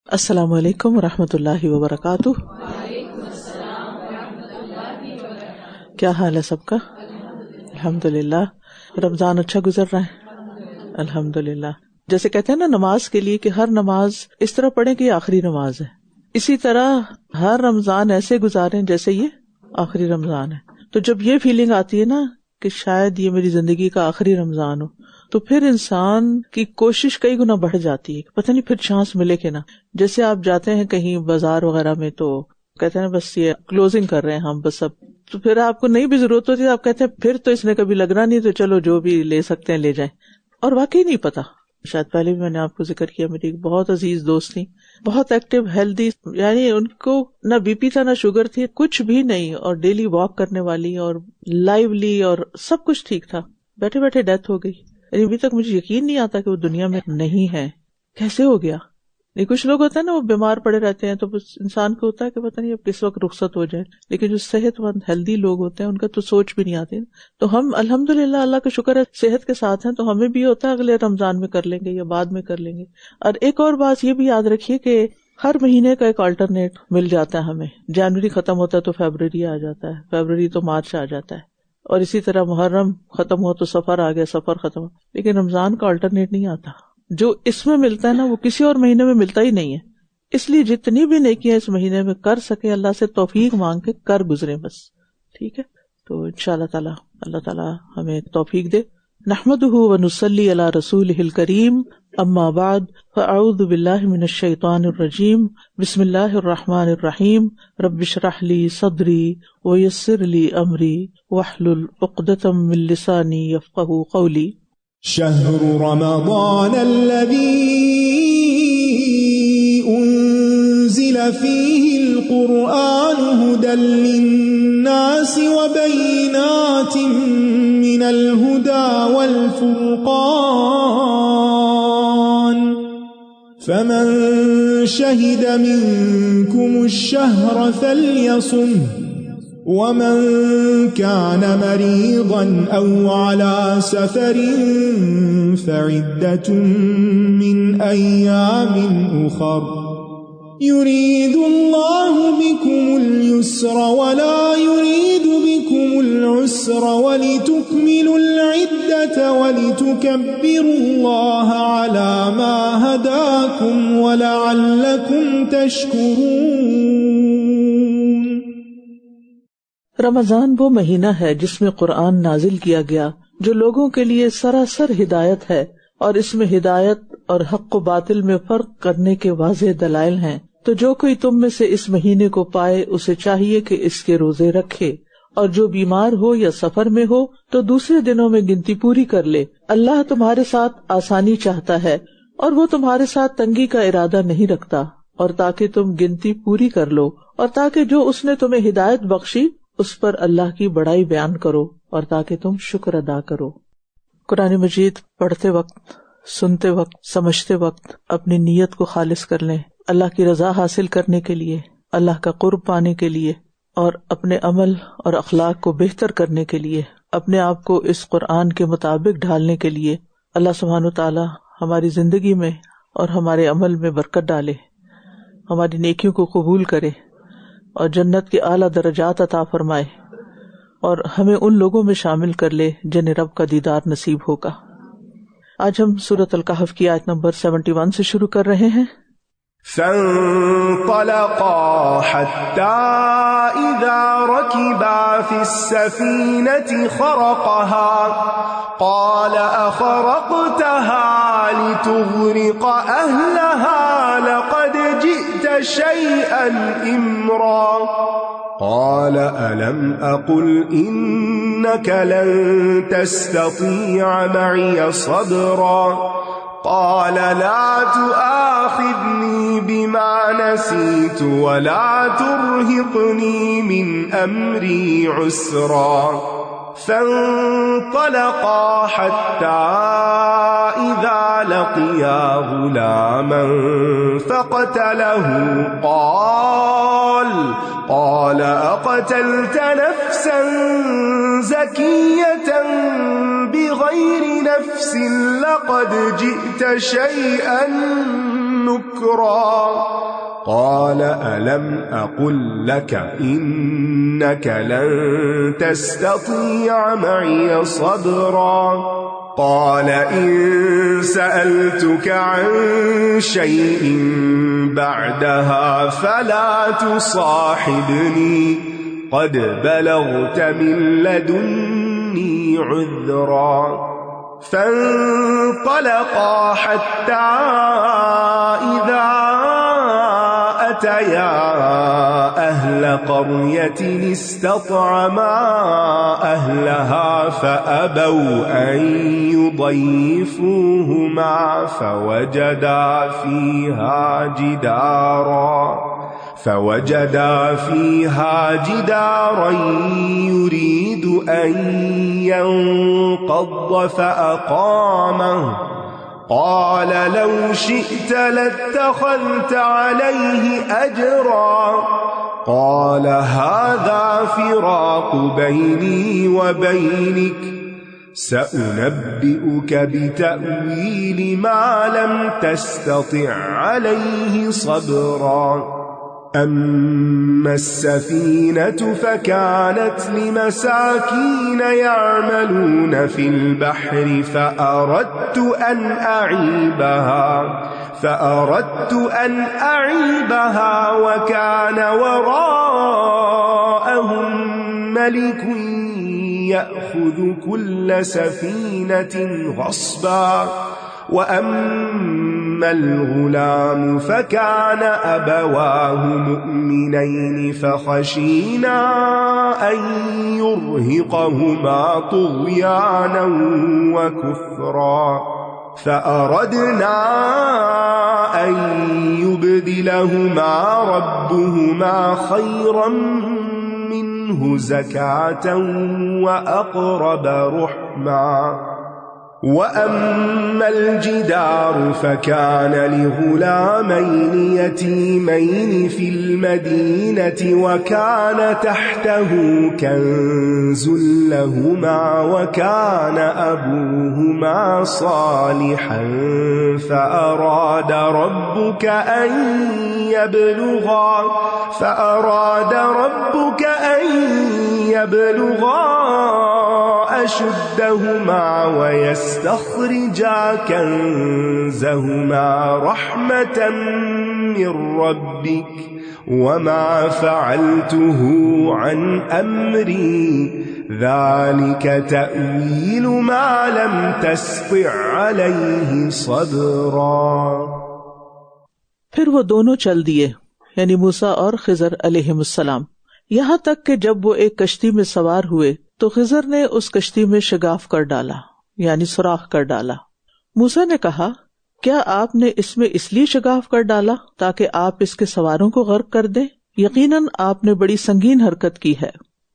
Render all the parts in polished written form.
السلام علیکم ورحمۃ اللہ وبرکاتہ۔ کیا حال ہے سب کا؟ الحمدللہ۔ رمضان اچھا گزر رہا ہے؟ الحمدللہ۔ جیسے کہتے ہیں نا نماز کے لیے کہ ہر نماز اس طرح پڑھیں کہ یہ آخری نماز ہے، اسی طرح ہر رمضان ایسے گزاریں جیسے یہ آخری رمضان ہے۔ تو جب یہ فیلنگ آتی ہے نا کہ شاید یہ میری زندگی کا آخری رمضان ہو، تو پھر انسان کی کوشش کئی گنا بڑھ جاتی ہے، پتہ نہیں پھر چانس ملے کہ نہ۔ جیسے آپ جاتے ہیں کہیں بازار وغیرہ میں تو کہتے ہیں بس یہ کلوزنگ کر رہے ہیں ہم بس اب، تو پھر آپ کو نہیں بھی ضرورت ہوتی، آپ کہتے ہیں پھر تو اس نے کبھی لگنا نہیں، تو چلو جو بھی لے سکتے ہیں لے جائیں، اور واقعی نہیں پتا۔ شاید پہلے بھی میں نے آپ کو ذکر کیا، میری ایک بہت عزیز دوست تھی، بہت ایکٹیو، ہیلدی، یعنی ان کو نہ بی پی تھا نہ شوگر تھی، کچھ بھی نہیں، اور ڈیلی واک کرنے والی اور لائیولی اور سب کچھ ٹھیک تھا، بیٹھے بیٹھے ڈیتھ ہو گئی۔ ابھی تک مجھے یقین نہیں آتا کہ وہ دنیا میں نہیں ہے، کیسے ہو گیا؟ نہیں، کچھ لوگ ہوتے ہیں نا وہ بیمار پڑے رہتے ہیں تو بس انسان کو ہوتا ہے کہ پتہ نہیں اب کس وقت رخصت ہو جائے، لیکن جو صحت مند ہیلدی لوگ ہوتے ہیں ان کا تو سوچ بھی نہیں آتی۔ تو ہم الحمدللہ اللہ کا شکر ہے صحت کے ساتھ ہیں، تو ہمیں بھی ہوتا ہے اگلے رمضان میں کر لیں گے یا بعد میں کر لیں گے۔ اور ایک اور بات یہ بھی یاد رکھیے کہ ہر مہینے کا ایک آلٹرنیٹ مل جاتا ہے ہمیں، جنوری ختم ہوتا ہے تو فیبرری آ جاتا ہے، فیبرری تو مارچ آ جاتا ہے، اور اسی طرح محرم ختم ہو تو سفر آ گیا، سفر ختم ہو، لیکن رمضان کا آلٹرنیٹ نہیں آتا۔ جو اس میں ملتا ہے نا وہ کسی اور مہینے میں ملتا ہی نہیں ہے، اس لیے جتنی بھی نیکیاں اس مہینے میں کر سکے اللہ سے توفیق مانگ کے کر گزرے بس، ٹھیک ہے؟ تو انشاءاللہ تعالی اللہ تعالی ہمیں توفیق دے۔ نحمدہ ونصلی علی رسولہ الکریم، اما بعد فاعوذ باللہ من الشیطان الرجیم، بسم اللہ الرحمن الرحیم، رب اشرح لی صدری ویسر لی امری واحلل عقدۃ من لسانی یفقہوا قولی۔ شہر رمضان الذی انزل فیہ القرآن ھدی للناس وبینات من الہدی والفرقان، فمن شہد منکم الشہر فلیصمہ، ومن كان مريضا أو على سفر فعدة من أيام أخر، يريد الله بكم اليسر ولا يريد بكم العسر، ولتكملوا العدة ولتكبروا الله على ما هداكم ولعلكم تشكرون۔ رمضان وہ مہینہ ہے جس میں قرآن نازل کیا گیا، جو لوگوں کے لیے سراسر ہدایت ہے، اور اس میں ہدایت اور حق و باطل میں فرق کرنے کے واضح دلائل ہیں۔ تو جو کوئی تم میں سے اس مہینے کو پائے اسے چاہیے کہ اس کے روزے رکھے، اور جو بیمار ہو یا سفر میں ہو تو دوسرے دنوں میں گنتی پوری کر لے۔ اللہ تمہارے ساتھ آسانی چاہتا ہے اور وہ تمہارے ساتھ تنگی کا ارادہ نہیں رکھتا، اور تاکہ تم گنتی پوری کر لو، اور تاکہ جو اس نے تمہیں ہدایت بخشی اس پر اللہ کی بڑائی بیان کرو، اور تاکہ تم شکر ادا کرو۔ قرآن مجید پڑھتے وقت، سنتے وقت، سمجھتے وقت اپنی نیت کو خالص کر لیں، اللہ کی رضا حاصل کرنے کے لیے، اللہ کا قرب پانے کے لیے، اور اپنے عمل اور اخلاق کو بہتر کرنے کے لیے، اپنے آپ کو اس قرآن کے مطابق ڈھالنے کے لیے۔ اللہ سبحانہ وتعالی ہماری زندگی میں اور ہمارے عمل میں برکت ڈالے، ہماری نیکیوں کو قبول کرے، اور جنت کے اعلیٰ درجات عطا فرمائے، اور ہمیں ان لوگوں میں شامل کر لے جنہیں رب کا دیدار نصیب ہوگا۔ آج ہم سورۃ الکہف کی آیت نمبر 71 سے شروع کر رہے ہیں۔ فانطلقا حتى إذا ركبا في السفينة خرقها قال أخرقتها لتغرق أهلها لقد جئت شيئا إمرا، قال ألم أقل إنك لن تستطيع معي صبرا، قال لا تؤاخذني بما نسيت ولا ترهقني من أمري عسرا، فانطلقا حتى إذا لقيا غلاما فقتله، قال أقتلت نفسا زكية بغير نفس لقد جئت شيئا نكرا قال ألم أقل لك إنك لن تستطيع معي صبرا قال إن سألتك عن شيء بعدها فلا تصاحبني قد بلغت من لدني عذرا فانطلقا حتى إذا أتيا أهل قرية استطعما أهلها فأبوا أن يضيفوهما فوجدا فيها جدارا يريد أن ينقض فأقامه قال لو شئت لاتخذت عليه أجرا قال هذا فراق بيني وبينك سأنبئك بتأويل ما لم تستطع عليه صبرا أما السفينة فكانت لمساكين يعملون في البحر فأردت أن أعيبها وكان وراءهم ملك يأخذ كل سفينة غصبا وأما الغلام فكان أبواه مؤمنين فخشينا أن يرهقهما طغيانا وكفرا فأردنا أن يبدلهما ربهما خيرا منه زكاة وأقرب رحما وأما الجدار فكان لغلامين يتيمين في المدينة وكان تحته كنز لهما وكان أبوهما صالحا فأراد ربك أن يبلغا أشدهما ويستخرجا كنزهما رحمة من ربك وما فعلته عن أمري ذلك تأويل ما لم تستطع عليه صبرا. پھر وہ دونوں چل دیے یعنی موسیٰ اور خضر علیہم السلام، یہاں تک کہ جب وہ ایک کشتی میں سوار ہوئے تو خضر نے اس کشتی میں شگاف کر ڈالا یعنی سوراخ کر ڈالا. موسیٰ نے کہا کیا آپ نے اس میں اس لیے شگاف کر ڈالا تاکہ آپ اس کے سواروں کو غرق کر دیں؟ یقیناً آپ نے بڑی سنگین حرکت کی ہے.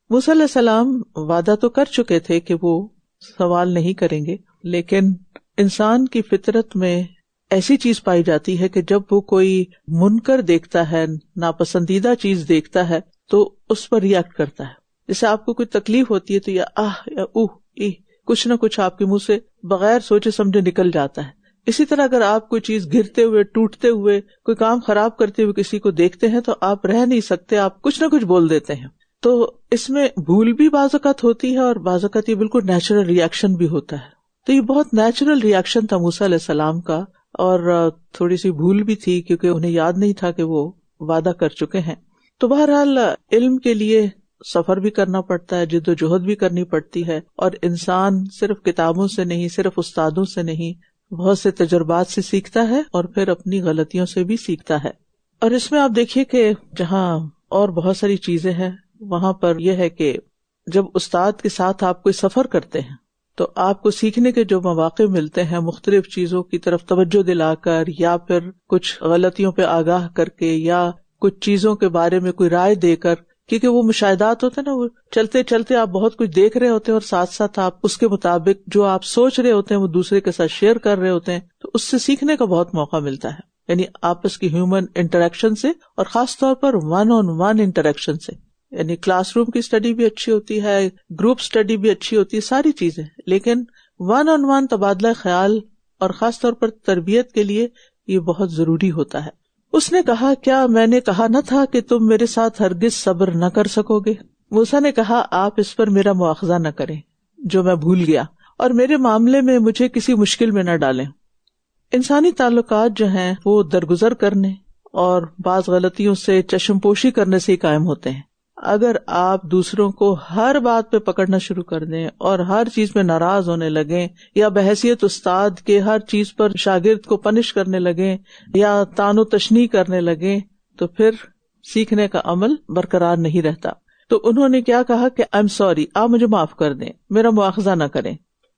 موسیٰ علیہ السلام وعدہ تو کر چکے تھے کہ وہ سوال نہیں کریں گے، لیکن انسان کی فطرت میں ایسی چیز پائی جاتی ہے کہ جب وہ کوئی منکر دیکھتا ہے، ناپسندیدہ چیز دیکھتا ہے تو اس پر ریئیکٹ کرتا ہے. جیسے آپ کو کوئی تکلیف ہوتی ہے تو یا آہ یا اوہ ای کچھ نہ کچھ آپ کے منہ سے بغیر سوچے سمجھے نکل جاتا ہے. اسی طرح اگر آپ کوئی چیز گرتے ہوئے، ٹوٹتے ہوئے، کوئی کام خراب کرتے ہوئے کسی کو دیکھتے ہیں تو آپ رہ نہیں سکتے، آپ کچھ نہ کچھ بول دیتے ہیں. تو اس میں بھول بھی بعض اوقات ہوتی ہے اور بعض اوقات یہ بالکل نیچرل ریئیکشن بھی ہوتا ہے. تو یہ بہت نیچرل ریئیکشن تھا موسیٰ علیہ السلام کا، اور تھوڑی سی بھول بھی تھی کیونکہ انہیں یاد نہیں تھا کہ وہ وعدہ کر چکے ہیں. تو بہرحال علم کے لیے سفر بھی کرنا پڑتا ہے، جد و جہد بھی کرنی پڑتی ہے، اور انسان صرف کتابوں سے نہیں، صرف استادوں سے نہیں، بہت سے تجربات سے سیکھتا ہے اور پھر اپنی غلطیوں سے بھی سیکھتا ہے. اور اس میں آپ دیکھیے کہ جہاں اور بہت ساری چیزیں ہیں وہاں پر یہ ہے کہ جب استاد کے ساتھ آپ کوئی سفر کرتے ہیں تو آپ کو سیکھنے کے جو مواقع ملتے ہیں مختلف چیزوں کی طرف توجہ دلا کر یا پھر کچھ غلطیوں پہ آگاہ کر کے یا کچھ چیزوں کے بارے میں کوئی رائے دے کر، کیونکہ وہ مشاہدات ہوتے ہیں نا، وہ چلتے چلتے آپ بہت کچھ دیکھ رہے ہوتے ہیں اور ساتھ ساتھ آپ اس کے مطابق جو آپ سوچ رہے ہوتے ہیں وہ دوسرے کے ساتھ شیئر کر رہے ہوتے ہیں، تو اس سے سیکھنے کا بہت موقع ملتا ہے. یعنی آپس کی ہیومن انٹریکشن سے، اور خاص طور پر ون آن ون انٹریکشن سے. یعنی کلاس روم کی اسٹڈی بھی اچھی ہوتی ہے، گروپ اسٹڈی بھی اچھی ہوتی ہے، ساری چیزیں، لیکن ون آن ون تبادلہ خیال اور خاص طور پر تربیت کے لیے یہ بہت ضروری ہوتا ہے. اس نے کہا کیا میں نے کہا نہ تھا کہ تم میرے ساتھ ہرگز صبر نہ کر سکو گے؟ موسیٰ نے کہا آپ اس پر میرا مواخذہ نہ کریں جو میں بھول گیا، اور میرے معاملے میں مجھے کسی مشکل میں نہ ڈالیں. انسانی تعلقات جو ہیں وہ درگزر کرنے اور بعض غلطیوں سے چشم پوشی کرنے سے ہی قائم ہوتے ہیں. اگر آپ دوسروں کو ہر بات پہ پکڑنا شروع کر دیں اور ہر چیز میں ناراض ہونے لگیں، یا بحیثیت استاد کے ہر چیز پر شاگرد کو پنش کرنے لگیں یا طعن و تشنیع کرنے لگیں، تو پھر سیکھنے کا عمل برقرار نہیں رہتا. تو انہوں نے کیا کہا کہ I'm sorry، آپ مجھے معاف کر دیں، میرا مواخذہ نہ کریں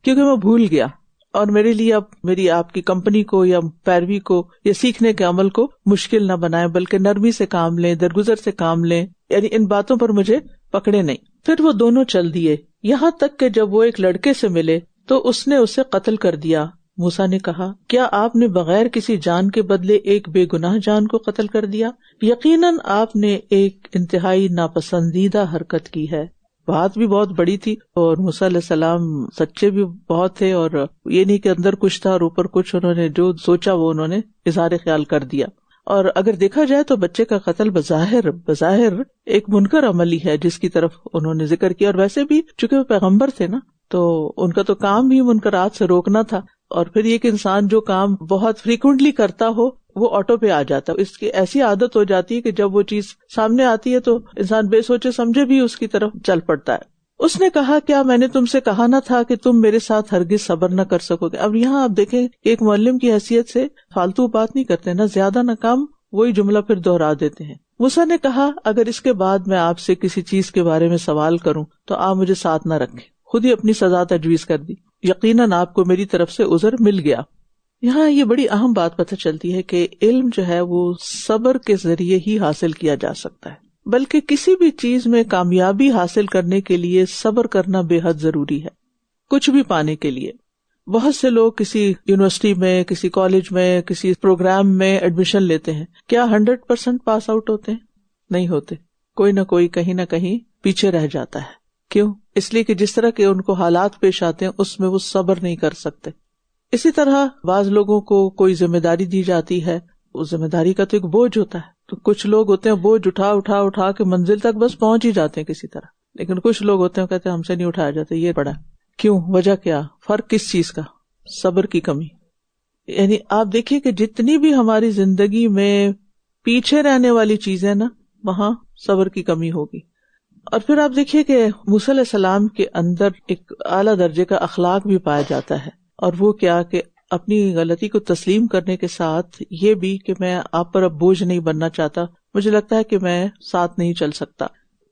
کیونکہ میں بھول گیا، اور میرے لیے اب میری آپ کی کمپنی کو یا پیروی کو یا سیکھنے کے عمل کو مشکل نہ بنائیں، بلکہ نرمی سے کام لیں، درگزر سے کام لیں، یعنی ان باتوں پر مجھے پکڑے نہیں. پھر وہ دونوں چل دیے، یہاں تک کہ جب وہ ایک لڑکے سے ملے تو اس نے اسے قتل کر دیا. موسیٰ نے کہا کیا آپ نے بغیر کسی جان کے بدلے ایک بے گناہ جان کو قتل کر دیا؟ یقیناً آپ نے ایک انتہائی ناپسندیدہ حرکت کی ہے. بات بھی بہت بڑی تھی اور موسیٰ علیہ السلام سچے بھی بہت تھے، اور یہ نہیں کہ اندر کچھ تھا اور اوپر کچھ، انہوں نے جو سوچا وہ انہوں نے اظہار خیال کر دیا. اور اگر دیکھا جائے تو بچے کا قتل بظاہر ایک منکر عملی ہے جس کی طرف انہوں نے ذکر کیا، اور ویسے بھی چونکہ وہ پیغمبر تھے نا تو ان کا تو کام بھی منکرات سے روکنا تھا. اور پھر یہ کہ انسان جو کام بہت فریکوینٹلی کرتا ہو وہ آٹو پہ آ جاتا ہے، اس کی ایسی عادت ہو جاتی ہے کہ جب وہ چیز سامنے آتی ہے تو انسان بے سوچے سمجھے بھی اس کی طرف چل پڑتا ہے. اس نے کہا کیا میں نے تم سے کہا نہ تھا کہ تم میرے ساتھ ہرگز صبر نہ کر سکو گے؟ اب یہاں آپ دیکھیں کہ ایک معلم کی حیثیت سے فالتو بات نہیں کرتے، نہ زیادہ نہ کم، وہی جملہ پھر دوہرا دیتے ہیں. موسیٰ نے کہا اگر اس کے بعد میں آپ سے کسی چیز کے بارے میں سوال کروں تو آپ مجھے ساتھ نہ رکھیں. خود ہی اپنی سزا تجویز کر دی، یقیناً آپ کو میری طرف سے عذر مل گیا. یہاں یہ بڑی اہم بات پتہ چلتی ہے کہ علم جو ہے وہ صبر کے ذریعے ہی حاصل کیا جا سکتا ہے، بلکہ کسی بھی چیز میں کامیابی حاصل کرنے کے لیے صبر کرنا بے حد ضروری ہے. کچھ بھی پانے کے لیے بہت سے لوگ کسی یونیورسٹی میں، کسی کالج میں، کسی پروگرام میں ایڈمیشن لیتے ہیں، کیا 100% پاس آؤٹ ہوتے ہیں؟ نہیں ہوتے. کوئی نہ کوئی کہیں نہ کہیں پیچھے رہ جاتا ہے. کیوں؟ اس لیے کہ جس طرح کے ان کو حالات پیش آتے ہیں اس میں وہ صبر نہیں کر سکتے. اسی طرح بعض لوگوں کو کوئی ذمہ داری دی جاتی ہے، اس ذمہ داری کا تو ایک بوجھ ہوتا ہے، تو کچھ لوگ ہوتے ہیں بوجھ اٹھا کے منزل تک بس پہنچ ہی جاتے ہیں کسی طرح، لیکن کچھ لوگ ہوتے ہیں کہتے ہیں ہم سے نہیں اٹھایا جاتا، یہ بڑا. کیوں؟ وجہ کیا؟ فرق کس چیز کا؟ صبر کی کمی. یعنی آپ دیکھیے کہ جتنی بھی ہماری زندگی میں پیچھے رہنے والی چیزیں نا، وہاں صبر کی کمی ہوگی. اور پھر آپ دیکھیے کہ موسیٰ علیہ السلام کے اندر ایک اعلیٰ درجے کا اخلاق بھی پایا جاتا ہے، اور وہ کیا کہ اپنی غلطی کو تسلیم کرنے کے ساتھ یہ بھی کہ میں آپ پر اب بوجھ نہیں بننا چاہتا، مجھے لگتا ہے کہ میں ساتھ نہیں چل سکتا.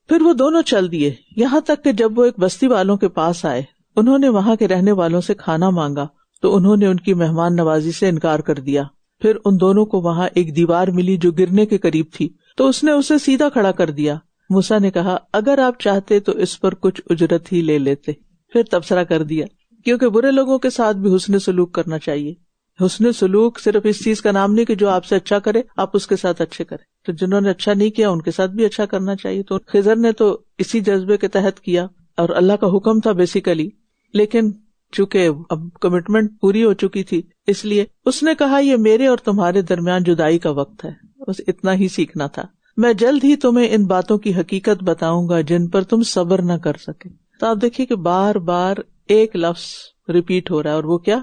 پھر وہ دونوں چل دیے، یہاں تک کہ جب وہ ایک بستی والوں کے پاس آئے، انہوں نے وہاں کے رہنے والوں سے کھانا مانگا تو انہوں نے ان کی مہمان نوازی سے انکار کر دیا. پھر ان دونوں کو وہاں ایک دیوار ملی جو گرنے کے قریب تھی، تو اس نے اسے سیدھا کھڑا کر دیا. موسیٰ نے کہا اگر آپ چاہتے تو اس پر کچھ اجرت ہی لے لیتے. پھر تبصرہ کر دیا، کیونکہ برے لوگوں کے ساتھ بھی حسن سلوک کرنا چاہیے. حسن سلوک صرف اس چیز کا نام نہیں کہ جو آپ سے اچھا کرے آپ اس کے ساتھ اچھے کریں، تو جنہوں نے اچھا نہیں کیا ان کے ساتھ بھی اچھا کرنا چاہیے. تو خضر نے تو اسی جذبے کے تحت کیا، اور اللہ کا حکم تھا بیسیکلی، لیکن چونکہ اب کمٹمنٹ پوری ہو چکی تھی اس لیے اس نے کہا یہ میرے اور تمہارے درمیان جدائی کا وقت ہے. بس اتنا ہی سیکھنا تھا. میں جلد ہی تمہیں ان باتوں کی حقیقت بتاؤں گا جن پر تم صبر نہ کر سکے. تو آپ دیکھیے کہ بار بار ایک لفظ ریپیٹ ہو رہا ہے، اور وہ کیا؟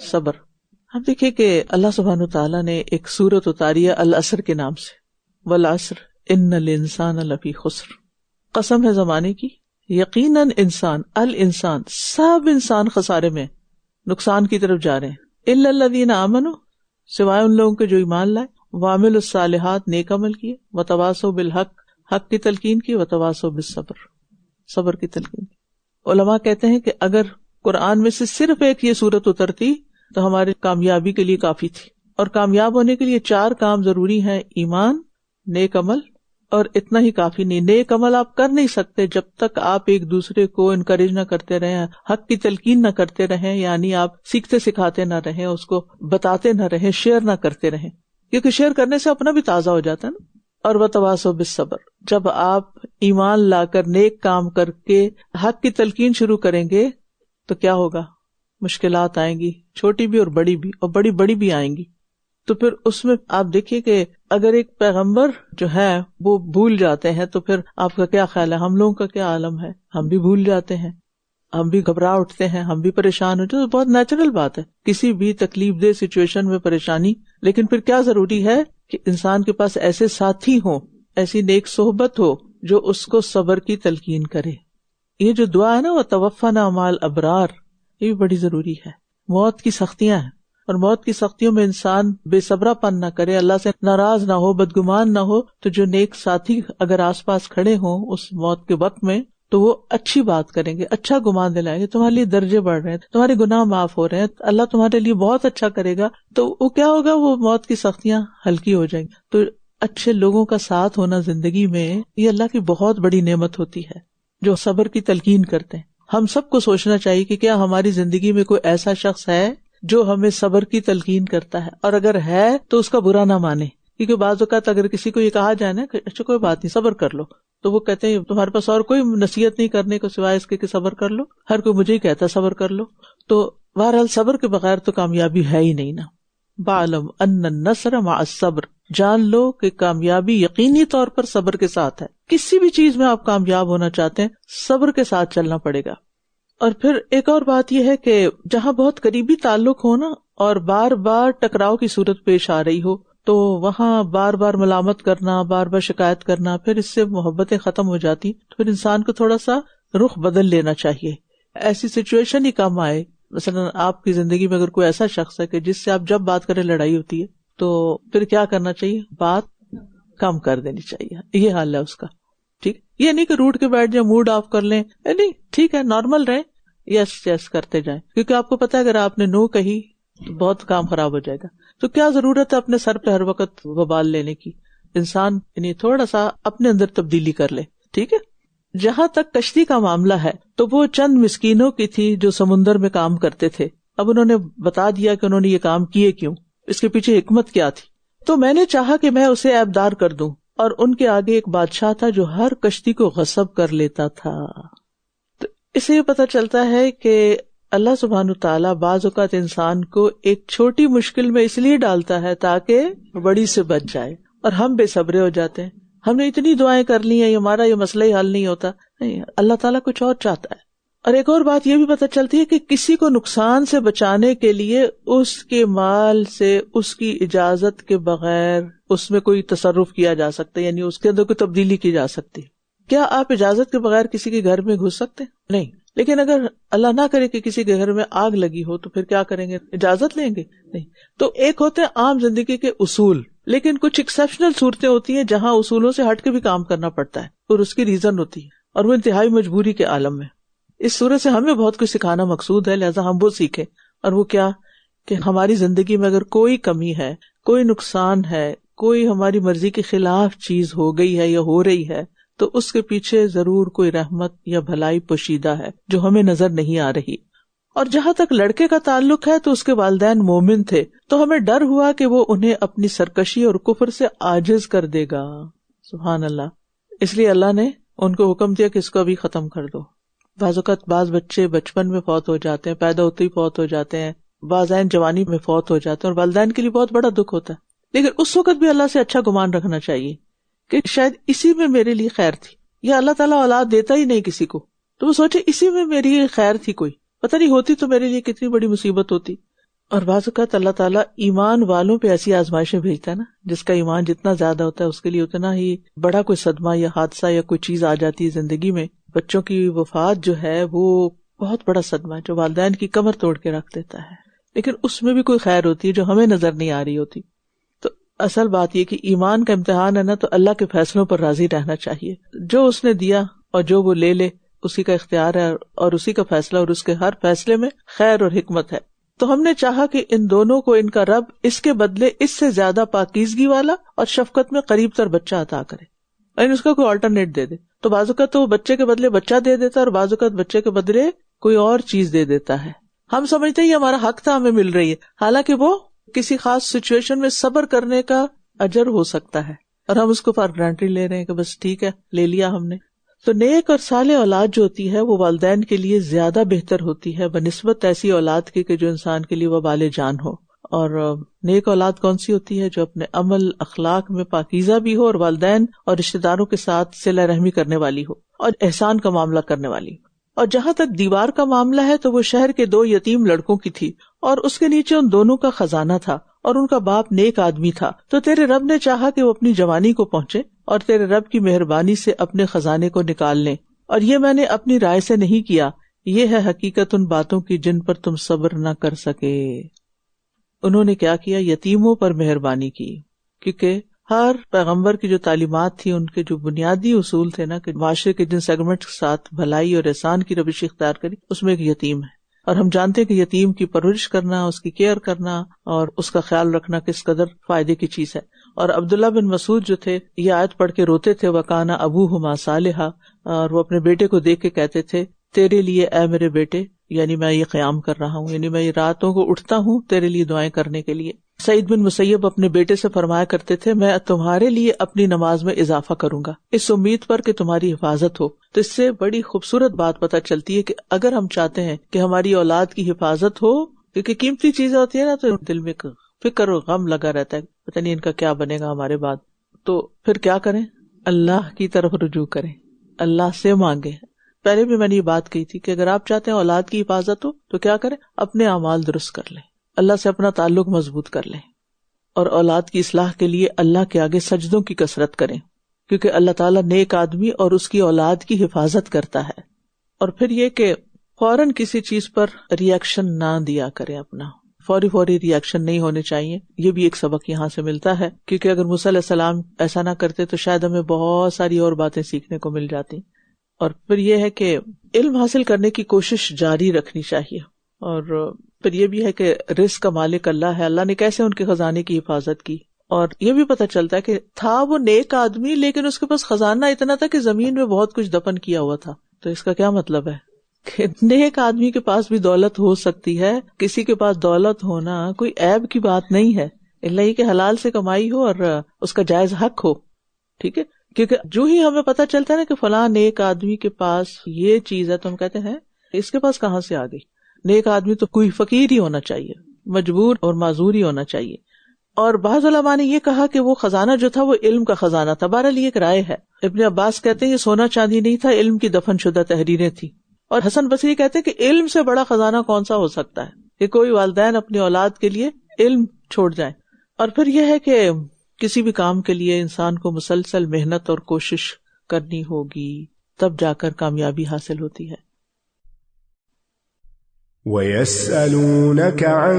صبر. آپ دیکھیے کہ اللہ سبحانہ تعالیٰ نے ایک سورت اتاری ہے العصر کے نام سے، والعصر ان الانسان لفی خسر. قسم ہے زمانے کی، یقیناً انسان، الانسان، سب انسان خسارے میں، نقصان کی طرف جا رہے ہیں. الا الذین آمنوا، سوائے ان لوگوں کے جو ایمان لائے، وعملوا الصالحات، نیک عمل کیے، وتواصوا بالحق، حق کی تلقین کی، وتواصوا بالصبر، صبر کی تلقین کی. علماء کہتے ہیں کہ اگر قرآن میں سے صرف ایک یہ سورت اترتی تو ہماری کامیابی کے لیے کافی تھی. اور کامیاب ہونے کے لیے 4 کام ضروری ہیں: ایمان، نیک عمل، اور اتنا ہی کافی نہیں. نیک عمل آپ کر نہیں سکتے جب تک آپ ایک دوسرے کو انکریج نہ کرتے رہیں، حق کی تلقین نہ کرتے رہیں، یعنی آپ سیکھتے سکھاتے نہ رہیں، اس کو بتاتے نہ رہیں، شیئر نہ کرتے رہیں، کیونکہ شیئر کرنے سے اپنا بھی تازہ ہو جاتا ہے نا. اور وتواصوا بالصبر، جب آپ ایمان لا کر نیک کام کر کے حق کی تلقین شروع کریں گے تو کیا ہوگا؟ مشکلات آئیں گی، چھوٹی بھی اور بڑی بھی، اور بڑی بڑی بھی آئیں گی. تو پھر اس میں آپ دیکھیے کہ اگر ایک پیغمبر جو ہے وہ بھول جاتے ہیں تو پھر آپ کا کیا خیال ہے، ہم لوگوں کا کیا عالم ہے؟ ہم بھی بھول جاتے ہیں، ہم بھی گھبرا اٹھتے ہیں، ہم بھی پریشان ہوتے ہیں. تو بہت نیچرل بات ہے کسی بھی تکلیف دہ سچویشن میں پریشانی. لیکن پھر کیا ضروری ہے کہ انسان کے پاس ایسے ساتھی ہوں، ایسی نیک صحبت ہو جو اس کو صبر کی تلقین کرے. یہ جو دعا ہے نا، وہ توفنا مع الابرار، یہ بھی بڑی ضروری ہے. موت کی سختیاں ہیں، اور موت کی سختیوں میں انسان بے صبرا پن نہ کرے، اللہ سے ناراض نہ ہو، بدگمان نہ ہو. تو جو نیک ساتھی اگر آس پاس کھڑے ہوں اس موت کے وقت میں تو وہ اچھی بات کریں گے، اچھا گمان دلائیں گے، تمہارے لیے درجے بڑھ رہے ہیں، تمہارے گناہ معاف ہو رہے ہیں، اللہ تمہارے لیے بہت اچھا کرے گا. تو وہ کیا ہوگا، وہ موت کی سختیاں ہلکی ہو جائیں گی. تو اچھے لوگوں کا ساتھ ہونا زندگی میں یہ اللہ کی بہت بڑی نعمت ہوتی ہے، جو صبر کی تلقین کرتے ہیں. ہم سب کو سوچنا چاہیے کہ کیا ہماری زندگی میں کوئی ایسا شخص ہے جو ہمیں صبر کی تلقین کرتا ہے، اور اگر ہے تو اس کا برا نہ مانے. کیونکہ بعض اوقات اگر کسی کو یہ کہا جائے نا کہ اچھا کوئی بات نہیں صبر کر لو، تو وہ کہتے ہیں تمہارے پاس اور کوئی نصیحت نہیں کرنے کو سوائے اس کے کہ صبر کر لو، ہر کوئی مجھے ہی کہتا ہے صبر کر لو. تو بہرحال صبر کے بغیر تو کامیابی ہے ہی نہیں نا. بعلم ان النصر مع الصبر، جان لو کہ کامیابی یقینی طور پر صبر کے ساتھ ہے. کسی بھی چیز میں آپ کامیاب ہونا چاہتے ہیں صبر کے ساتھ چلنا پڑے گا. اور پھر ایک اور بات یہ ہے کہ جہاں بہت قریبی تعلق ہو نا اور بار بار ٹکراؤ کی صورت پیش آ رہی ہو تو وہاں بار بار ملامت کرنا، بار بار شکایت کرنا، پھر اس سے محبتیں ختم ہو جاتی. تو پھر انسان کو تھوڑا سا رخ بدل لینا چاہیے. ایسی سچویشن ہی کم آئے. مثلا آپ کی زندگی میں اگر کوئی ایسا شخص ہے کہ جس سے آپ جب بات کریں لڑائی ہوتی ہے تو پھر کیا کرنا چاہیے، بات کم کر دینی چاہیے. یہ حال ہے اس کا. ٹھیک، یہ نہیں کہ روٹ کے بیٹھ جائیں، موڈ آف کر لیں، نہیں، ٹھیک ہے نارمل رہیں، یس یس کرتے جائیں. کیونکہ آپ کو پتا ہے اگر آپ نے نو کہی تو بہت کام خراب ہو جائے گا. تو کیا ضرورت ہے اپنے سر پہ ہر وقت وبال لینے کی. انسان یعنی تھوڑا سا اپنے اندر تبدیلی کر لے. ٹھیک ہے. جہاں تک کشتی کا معاملہ ہے تو وہ چند مسکینوں کی تھی جو سمندر میں کام کرتے تھے. اب انہوں نے بتا دیا کہ انہوں نے یہ کام کیے کیوں، اس کے پیچھے حکمت کیا تھی. تو میں نے چاہا کہ میں اسے عیبدار کر دوں، اور ان کے آگے ایک بادشاہ تھا جو ہر کشتی کو غصب کر لیتا تھا. تو اسے یہ پتہ چلتا ہے کہ اللہ سبحانہ تعالیٰ بعض اوقات انسان کو ایک چھوٹی مشکل میں اس لیے ڈالتا ہے تاکہ بڑی سے بچ جائے. اور ہم بے صبرے ہو جاتے ہیں، ہم نے اتنی دعائیں کر لی ہیں، ہمارا یہ مسئلہ ہی حل نہیں ہوتا. نہیں، اللہ تعالیٰ کچھ اور چاہتا ہے. اور ایک اور بات یہ بھی پتہ چلتی ہے کہ کسی کو نقصان سے بچانے کے لیے اس کے مال سے اس کی اجازت کے بغیر اس میں کوئی تصرف کیا جا سکتا ہے، یعنی اس کے اندر کوئی تبدیلی کی جا سکتی ہے. کیا آپ اجازت کے بغیر کسی کے گھر میں گھس سکتے ہیں؟ نہیں. لیکن اگر اللہ نہ کرے کہ کسی کے گھر میں آگ لگی ہو تو پھر کیا کریں گے، اجازت لیں گے؟ نہیں. تو ایک ہوتے ہیں عام زندگی کے اصول، لیکن کچھ ایکسیپشنل صورتیں ہوتی ہیں جہاں اصولوں سے ہٹ کے بھی کام کرنا پڑتا ہے اور اس کی ریزن ہوتی ہے، اور وہ انتہائی مجبوری کے عالم میں. اس صورت سے ہمیں بہت کچھ سکھانا مقصود ہے، لہٰذا ہم وہ سیکھیں. اور وہ کیا کہ ہماری زندگی میں اگر کوئی کمی ہے، کوئی نقصان ہے، کوئی ہماری مرضی کے خلاف چیز ہو گئی ہے یا ہو رہی ہے تو اس کے پیچھے ضرور کوئی رحمت یا بھلائی پوشیدہ ہے جو ہمیں نظر نہیں آ رہی. اور جہاں تک لڑکے کا تعلق ہے تو اس کے والدین مومن تھے، تو ہمیں ڈر ہوا کہ وہ انہیں اپنی سرکشی اور کفر سے عاجز کر دے گا. سبحان اللہ. اس لیے اللہ نے ان کو حکم دیا کہ اس کو ابھی ختم کر دو. بعض اوقات بعض بچے بچپن میں فوت ہو جاتے ہیں، پیدا ہوتے ہی فوت ہو جاتے ہیں، بعض جوانی میں فوت ہو جاتے ہیں، اور والدین کے لیے بہت بڑا دکھ ہوتا ہے. لیکن اس وقت بھی اللہ سے اچھا گمان رکھنا چاہیے کہ شاید اسی میں میرے لیے خیر تھی، یا اللہ تعالیٰ اولاد دیتا ہی نہیں کسی کو، تو وہ سوچے اسی میں میری خیر تھی، کوئی پتہ نہیں ہوتی تو میرے لیے کتنی بڑی مصیبت ہوتی. اور بعض اوقات اللہ تعالیٰ ایمان والوں پہ ایسی آزمائشیں بھیجتا ہے نا، جس کا ایمان جتنا زیادہ ہوتا ہے اس کے لیے اتنا ہی بڑا کوئی صدمہ یا حادثہ یا کوئی چیز آ جاتی ہے زندگی میں. بچوں کی وفات جو ہے وہ بہت بڑا صدمہ ہے جو والدین کی کمر توڑ کے رکھ دیتا ہے، لیکن اس میں بھی کوئی خیر ہوتی ہے جو ہمیں نظر نہیں آ رہی ہوتی. تو اصل بات یہ کہ ایمان کا امتحان ہے نا، تو اللہ کے فیصلوں پر راضی رہنا چاہیے. جو اس نے دیا اور جو وہ لے لے اسی کا اختیار ہے، اور اسی کا فیصلہ، اور اس کے ہر فیصلے میں خیر اور حکمت ہے. تو ہم نے چاہا کہ ان دونوں کو ان کا رب اس کے بدلے اس سے زیادہ پاکیزگی والا اور شفقت میں قریب تر بچہ عطا کرے، اور اس کا کوئی آلٹرنیٹ دے دے. تو بعض اوقات تو بچے کے بدلے بچہ دے دیتا ہے، اور بعض اوقات بچے کے بدلے کوئی اور چیز دے دیتا ہے. ہم سمجھتے ہیں یہ ہمارا حق تھا، ہمیں مل رہی ہے، حالانکہ وہ کسی خاص سچویشن میں صبر کرنے کا اجر ہو سکتا ہے، اور ہم اس کو فار گرانٹیڈ لے رہے ہیں کہ بس ٹھیک ہے لے لیا ہم نے. تو نیک اور صالح اولاد جو ہوتی ہے وہ والدین کے لیے زیادہ بہتر ہوتی ہے بنسبت ایسی اولاد کے کہ جو انسان کے لیے وبال جان ہو. اور نیک اولاد کون سی ہوتی ہے؟ جو اپنے عمل اخلاق میں پاکیزہ بھی ہو اور والدین اور رشتہ داروں کے ساتھ صلہ رحمی کرنے والی ہو اور احسان کا معاملہ کرنے والی. اور جہاں تک دیوار کا معاملہ ہے تو وہ شہر کے 2 یتیم لڑکوں کی تھی اور اس کے نیچے ان دونوں کا خزانہ تھا اور ان کا باپ نیک آدمی تھا. تو تیرے رب نے چاہا کہ وہ اپنی جوانی کو پہنچے اور تیرے رب کی مہربانی سے اپنے خزانے کو نکال لیں، اور یہ میں نے اپنی رائے سے نہیں کیا، یہ ہے حقیقت ان باتوں کی جن پر تم صبر نہ کر سکے. انہوں نے کیا کیا؟ یتیموں پر مہربانی کی، کیونکہ ہر پیغمبر کی جو تعلیمات تھی، ان کے جو بنیادی اصول تھے نا، کہ معاشرے کے جن سیگمنٹ کے ساتھ بھلائی اور احسان کی روش اختیار کری، اس میں ایک یتیم ہے. اور ہم جانتے ہیں کہ یتیم کی پرورش کرنا، اس کی کیئر کرنا اور اس کا خیال رکھنا کس قدر فائدے کی چیز ہے. اور عبداللہ بن مسعود جو تھے، یہ آیت پڑھ کے روتے تھے، وَكَانَ أَبُوهُمَا صَالِحًا، اور وہ اپنے بیٹے کو دیکھ کے کہتے تھے، تیرے لیے اے میرے بیٹے، یعنی میں یہ قیام کر رہا ہوں، یعنی میں یہ راتوں کو اٹھتا ہوں تیرے لیے دعائیں کرنے کے لیے. سعید بن مسیب اپنے بیٹے سے فرمایا کرتے تھے، میں تمہارے لیے اپنی نماز میں اضافہ کروں گا اس امید پر کہ تمہاری حفاظت ہو. تو اس سے بڑی خوبصورت بات پتہ چلتی ہے کہ اگر ہم چاہتے ہیں کہ ہماری اولاد کی حفاظت ہو، کیونکہ قیمتی چیزیں ہوتی ہیں نا، تو دل میں فکر و غم لگا رہتا ہے، پتہ نہیں ان کا کیا بنے گا ہمارے بعد. تو پھر کیا کریں؟ اللہ کی طرف رجوع کریں، اللہ سے مانگیں. پہلے بھی میں نے یہ بات کہی تھی کہ اگر آپ چاہتے ہیں اولاد کی حفاظت ہو تو کیا کریں؟ اپنے اعمال درست کر لیں، اللہ سے اپنا تعلق مضبوط کر لیں، اور اولاد کی اصلاح کے لیے اللہ کے آگے سجدوں کی کثرت کریں، کیونکہ اللہ تعالیٰ نیک آدمی اور اس کی اولاد کی حفاظت کرتا ہے. اور پھر یہ کہ فوراً کسی چیز پر ری ایکشن نہ دیا کریں، اپنا فوری ری ایکشن نہیں ہونے چاہیے. یہ بھی ایک سبق یہاں سے ملتا ہے، کیونکہ اگر موسیٰ علیہ السلام ایسا نہ کرتے تو شاید ہمیں بہت ساری اور باتیں سیکھنے کو مل جاتی. اور پھر یہ ہے کہ علم حاصل کرنے کی کوشش جاری رکھنی چاہیے. اور پھر یہ بھی ہے کہ رزق کا مالک اللہ ہے، اللہ نے کیسے ان کے خزانے کی حفاظت کی. اور یہ بھی پتہ چلتا ہے کہ تھا وہ نیک آدمی، لیکن اس کے پاس خزانہ اتنا تھا کہ زمین میں بہت کچھ دفن کیا ہوا تھا. تو اس کا کیا مطلب ہے کہ نیک آدمی کے پاس بھی دولت ہو سکتی ہے. کسی کے پاس دولت ہونا کوئی عیب کی بات نہیں ہے، اللہ ہی کہ حلال سے کمائی ہو اور اس کا جائز حق ہو. ٹھیک ہے، کیونکہ جو ہی ہمیں پتہ چلتا ہے نا کہ فلاں نیک آدمی کے پاس یہ چیز ہے تو ہم کہتے ہیں اس کے پاس کہاں سے آ گئی. نیک آدمی تو کوئی فقیر ہی ہونا چاہیے، مجبور اور معذور ہی ہونا چاہیے. اور بعض علماء نے یہ کہا کہ وہ خزانہ جو تھا وہ علم کا خزانہ تھا. بہرحال یہ ایک رائے ہے. ابن عباس کہتے ہیں یہ سونا چاندی نہیں تھا، علم کی دفن شدہ تحریریں تھی. اور حسن بصری کہتے ہیں کہ علم سے بڑا خزانہ کون سا ہو سکتا ہے کہ کوئی والدین اپنی اولاد کے لیے علم چھوڑ جائیں. اور پھر یہ ہے کہ کسی بھی کام کے لیے انسان کو مسلسل محنت اور کوشش کرنی ہوگی، تب جا کر کامیابی حاصل ہوتی ہے. وَيَسْأَلُونَكَ عَنْ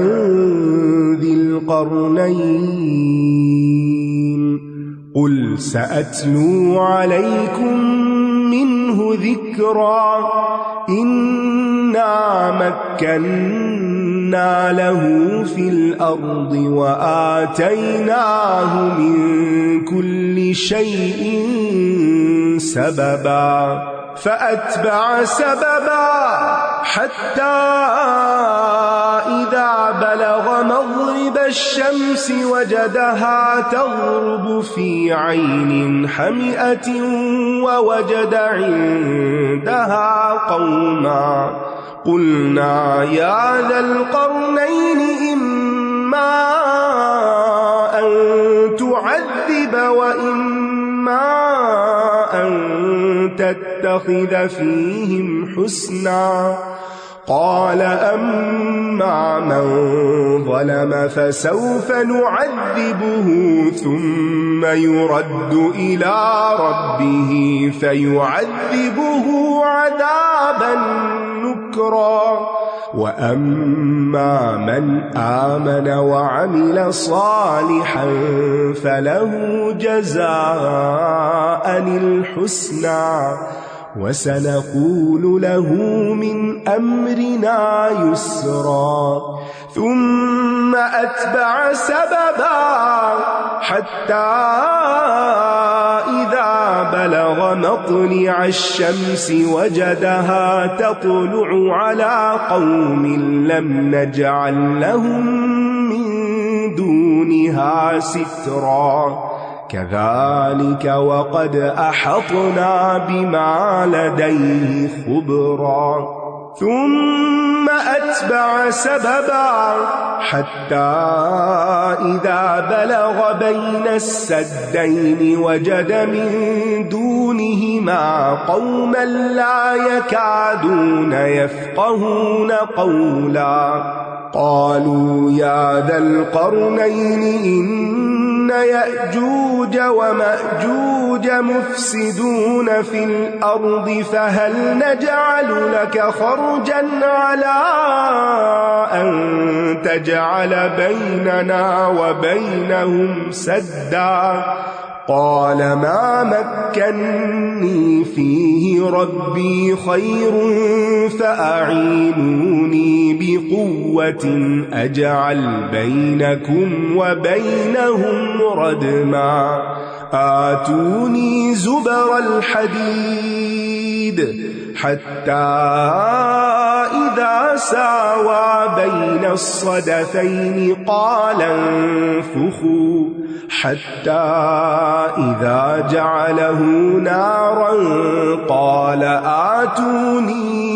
ذِي الْقَرْنَيْنِ قُلْ سَأَتْلُو عَلَيْكُمْ مِنْهُ ذِكْرًا إِنَّا مَكَّنَّا لَهُ فِي الْأَرْضِ وَآتَيْنَاهُ مِنْ كُلِّ شَيْءٍ سَبَبًا فَأَتْبَعَ سَبَبًا حَتَّى إِذَا بَلَغَ مَغْرِبَ الشَّمْسِ وَجَدَهَا تَغْرُبُ فِي عَيْنٍ حَمِئَةٍ وَوَجَدَ عِندَهَا قَوْمًا قُلْنَا يَا ذَا الْقَرْنَيْنِ إِمَّا أَن تُعَذِّبَ وَإِمَّا أَن تَتَّخِذَ فِيهِمْ حُسْنًا قَالَ أَمَّا مَنْ ظَلَمَ فَسَوْفَ نُعَذِّبُهُ ثُمَّ يُرَدُّ إِلَى رَبِّهِ فَيُعَذِّبُهُ عَذَابًا نُكْرًا وَأَمَّا مَنْ آمَنَ وَعَمِلَ صَالِحًا فَلَهُ جَزَاءً الْحُسْنَى وَسَنَقُولُ لَهُ مِنْ أَمْرِنَا يُسْرًا ثُمَّ أَتْبَعَ سَبَبًا حَتَّى إِذَا بَلَغَ مَطْلِعَ الشَّمْسِ وَجَدَهَا تَطْلُعُ عَلَى قَوْمٍ لَمْ نَجْعَلْ لَهُم مِّن دُونِهَا سِتْرًا كَذَلِكَ وَقَدْ أَحَطْنَا بِمَا لَدَيْهِ خُبْرًا. ثم أتبع سببا حتى إذا بلغ بين السدين وجد من دونهما قوما لا يكادون يفقهون قولا قالوا يا ذا القرنين إن يأجوج ومأجوج مفسدون في الأرض فهل نجعل لك خرجا على أن تجعل بيننا وبينهم سدا قال ما مكني فيه ربي خير فأعينوني بقوة أجعل بينكم وبينهم ردما آتوني زبر الحديد حتى إذا ساوى بين الصدفين قال انفخوا حتى إذا جعله نارا قال آتوني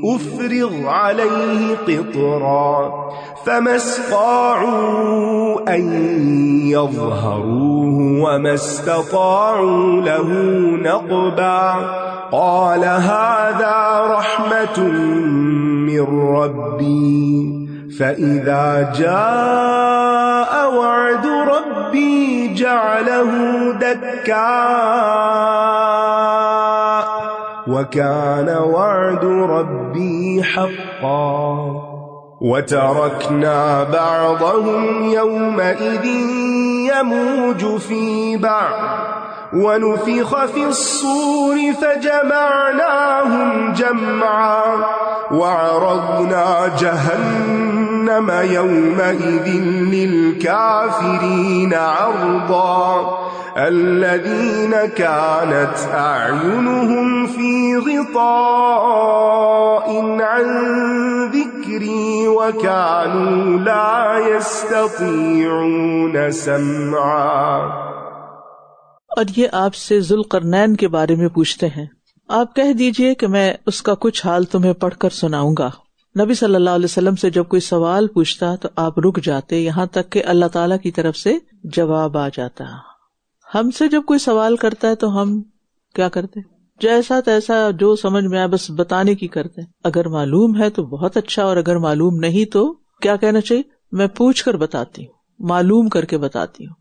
أفرغ عليه قطرا فما استطاعوا أن يظهروه وما استطاعوا له نقبا قال هذا رحمة من ربي فإذا جاء وعد ربي جعله دكا وكان وعد ربي حقا وتركنا بعضهم يومئذ يموج في بعض ونفخ في الصور فجمعناهم جمعا وعرضنا جهنم يومئذ للكافرين عرضا الذين كانت أعينهم في غطاء عن ذكري وكانوا لا يستطيعون سمعا. اور یہ آپ سے ذوالقرنین کے بارے میں پوچھتے ہیں، آپ کہہ دیجئے کہ میں اس کا کچھ حال تمہیں پڑھ کر سناؤں گا. نبی صلی اللہ علیہ وسلم سے جب کوئی سوال پوچھتا تو آپ رک جاتے یہاں تک کہ اللہ تعالیٰ کی طرف سے جواب آ جاتا. ہم سے جب کوئی سوال کرتا ہے تو ہم کیا کرتے؟ جیسا تیسا جو سمجھ میں آئے بس بتانے کی کرتے. اگر معلوم ہے تو بہت اچھا، اور اگر معلوم نہیں تو کیا کہنا چاہیے؟ میں پوچھ کر بتاتی ہوں، معلوم کر کے بتاتی ہوں.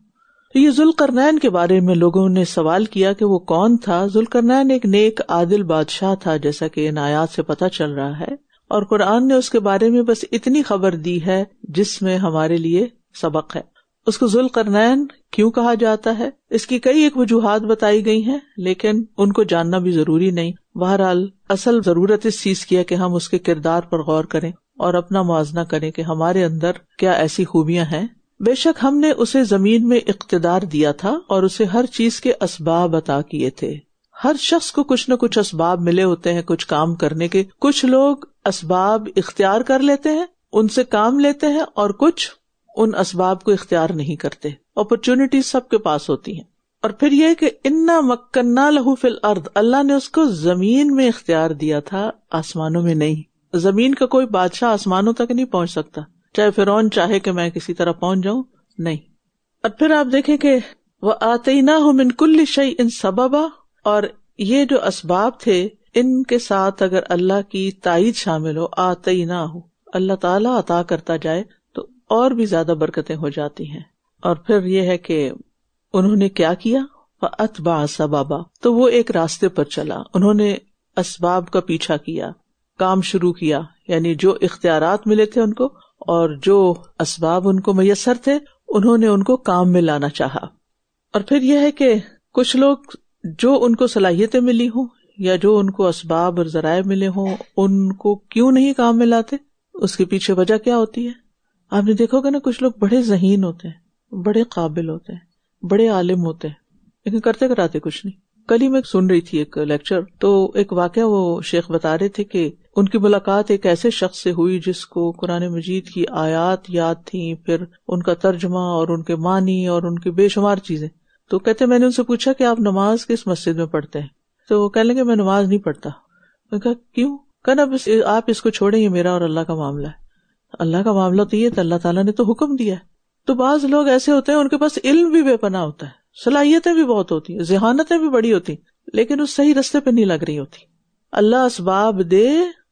تو یہ ذوالقرنین کے بارے میں لوگوں نے سوال کیا کہ وہ کون تھا. ذوالقرنین ایک نیک عادل بادشاہ تھا، جیسا کہ ان آیات سے پتہ چل رہا ہے، اور قرآن نے اس کے بارے میں بس اتنی خبر دی ہے جس میں ہمارے لیے سبق ہے. اس کو ذوالقرنین کیوں کہا جاتا ہے، اس کی کئی ایک وجوہات بتائی گئی ہیں، لیکن ان کو جاننا بھی ضروری نہیں. بہرحال اصل ضرورت اس چیز کی ہے کہ ہم اس کے کردار پر غور کریں اور اپنا موازنہ کریں کہ ہمارے اندر کیا ایسی خوبیاں ہیں. بے شک ہم نے اسے زمین میں اقتدار دیا تھا اور اسے ہر چیز کے اسباب عطا کیے تھے. ہر شخص کو کچھ نہ کچھ اسباب ملے ہوتے ہیں کچھ کام کرنے کے. کچھ لوگ اسباب اختیار کر لیتے ہیں، ان سے کام لیتے ہیں، اور کچھ ان اسباب کو اختیار نہیں کرتے. اپرچونٹی سب کے پاس ہوتی ہیں. اور پھر یہ کہ انا مکننا لہو فی الارض، اللہ نے اس کو زمین میں اختیار دیا تھا، آسمانوں میں نہیں. زمین کا کوئی بادشاہ آسمانوں تک نہیں پہنچ سکتا، چاہے فرعون چاہے کہ میں کسی طرح پہنچ جاؤں، نہیں. اور پھر آپ دیکھیں کہ وَآتَيْنَاهُ مِن كُلِّ شَيْءٍ سَبَبًا، اور یہ جو اسباب تھے ان کے ساتھ اگر اللہ کی تائید شامل ہو، آتَيْنَاهُ، اللہ تعالیٰ عطا کرتا جائے تو اور بھی زیادہ برکتیں ہو جاتی ہیں. اور پھر یہ ہے کہ انہوں نے کیا کیا، فَأَتْبَعَ سَبَبًا، تو وہ ایک راستے پر چلا، انہوں نے اسباب کا پیچھا کیا، کام شروع کیا، یعنی جو اختیارات ملے تھے ان کو اور جو اسباب ان کو میسر تھے انہوں نے ان کو کام میں لانا چاہا. اور پھر یہ ہے کہ کچھ لوگ جو ان کو صلاحیتیں ملی ہوں یا جو ان کو اسباب اور ذرائع ملے ہوں ان کو کیوں نہیں کام میں لاتے، اس کے پیچھے وجہ کیا ہوتی ہے. آپ نے دیکھو گا نا، کچھ لوگ بڑے ذہین ہوتے ہیں، بڑے قابل ہوتے ہیں، بڑے عالم ہوتے ہیں، لیکن کرتے کراتے کچھ نہیں. کل ہی میں سن رہی تھی ایک لیکچر، تو ایک واقعہ وہ شیخ بتا رہے تھے کہ ان کی ملاقات ایک ایسے شخص سے ہوئی جس کو قرآن مجید کی آیات یاد تھیں، پھر ان کا ترجمہ اور ان کے معنی اور ان کی بے شمار چیزیں. تو کہتے میں نے ان سے پوچھا کہ آپ نماز کس مسجد میں پڑھتے ہیں؟ تو وہ کہنے لگے میں نماز نہیں پڑھتا. میں کہا کیوں؟ کہنا بس آپ اس کو چھوڑیں، یہ میرا اور اللہ کا معاملہ ہے. اللہ کا معاملہ تو یہ تو اللہ تعالیٰ نے تو حکم دیا ہے. تو بعض لوگ ایسے ہوتے ہیں ان کے پاس علم بھی بے پناہ ہوتا ہے، صلاحیتیں بھی بہت ہوتی ہیں، ذہانتیں بھی بڑی ہوتی ہیں، لیکن اس صحیح رستے پہ نہیں لگ رہی ہوتی. اللہ اسباب دے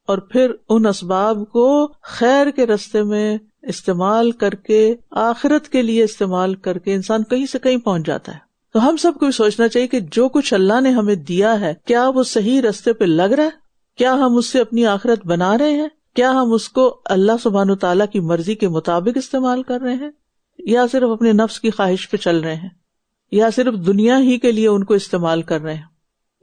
اور پھر ان اسباب کو خیر کے رستے میں استعمال کر کے، آخرت کے لیے استعمال کر کے انسان کہیں سے کہیں پہنچ جاتا ہے. تو ہم سب کو بھی سوچنا چاہیے کہ جو کچھ اللہ نے ہمیں دیا ہے کیا وہ صحیح رستے پہ لگ رہا ہے؟ کیا ہم اس سے اپنی آخرت بنا رہے ہیں؟ کیا ہم اس کو اللہ سبحانہ وتعالیٰ کی مرضی کے مطابق استعمال کر رہے ہیں، یا صرف اپنے نفس کی خواہش پہ چل رہے ہیں، یا صرف دنیا ہی کے لیے ان کو استعمال کر رہے ہیں؟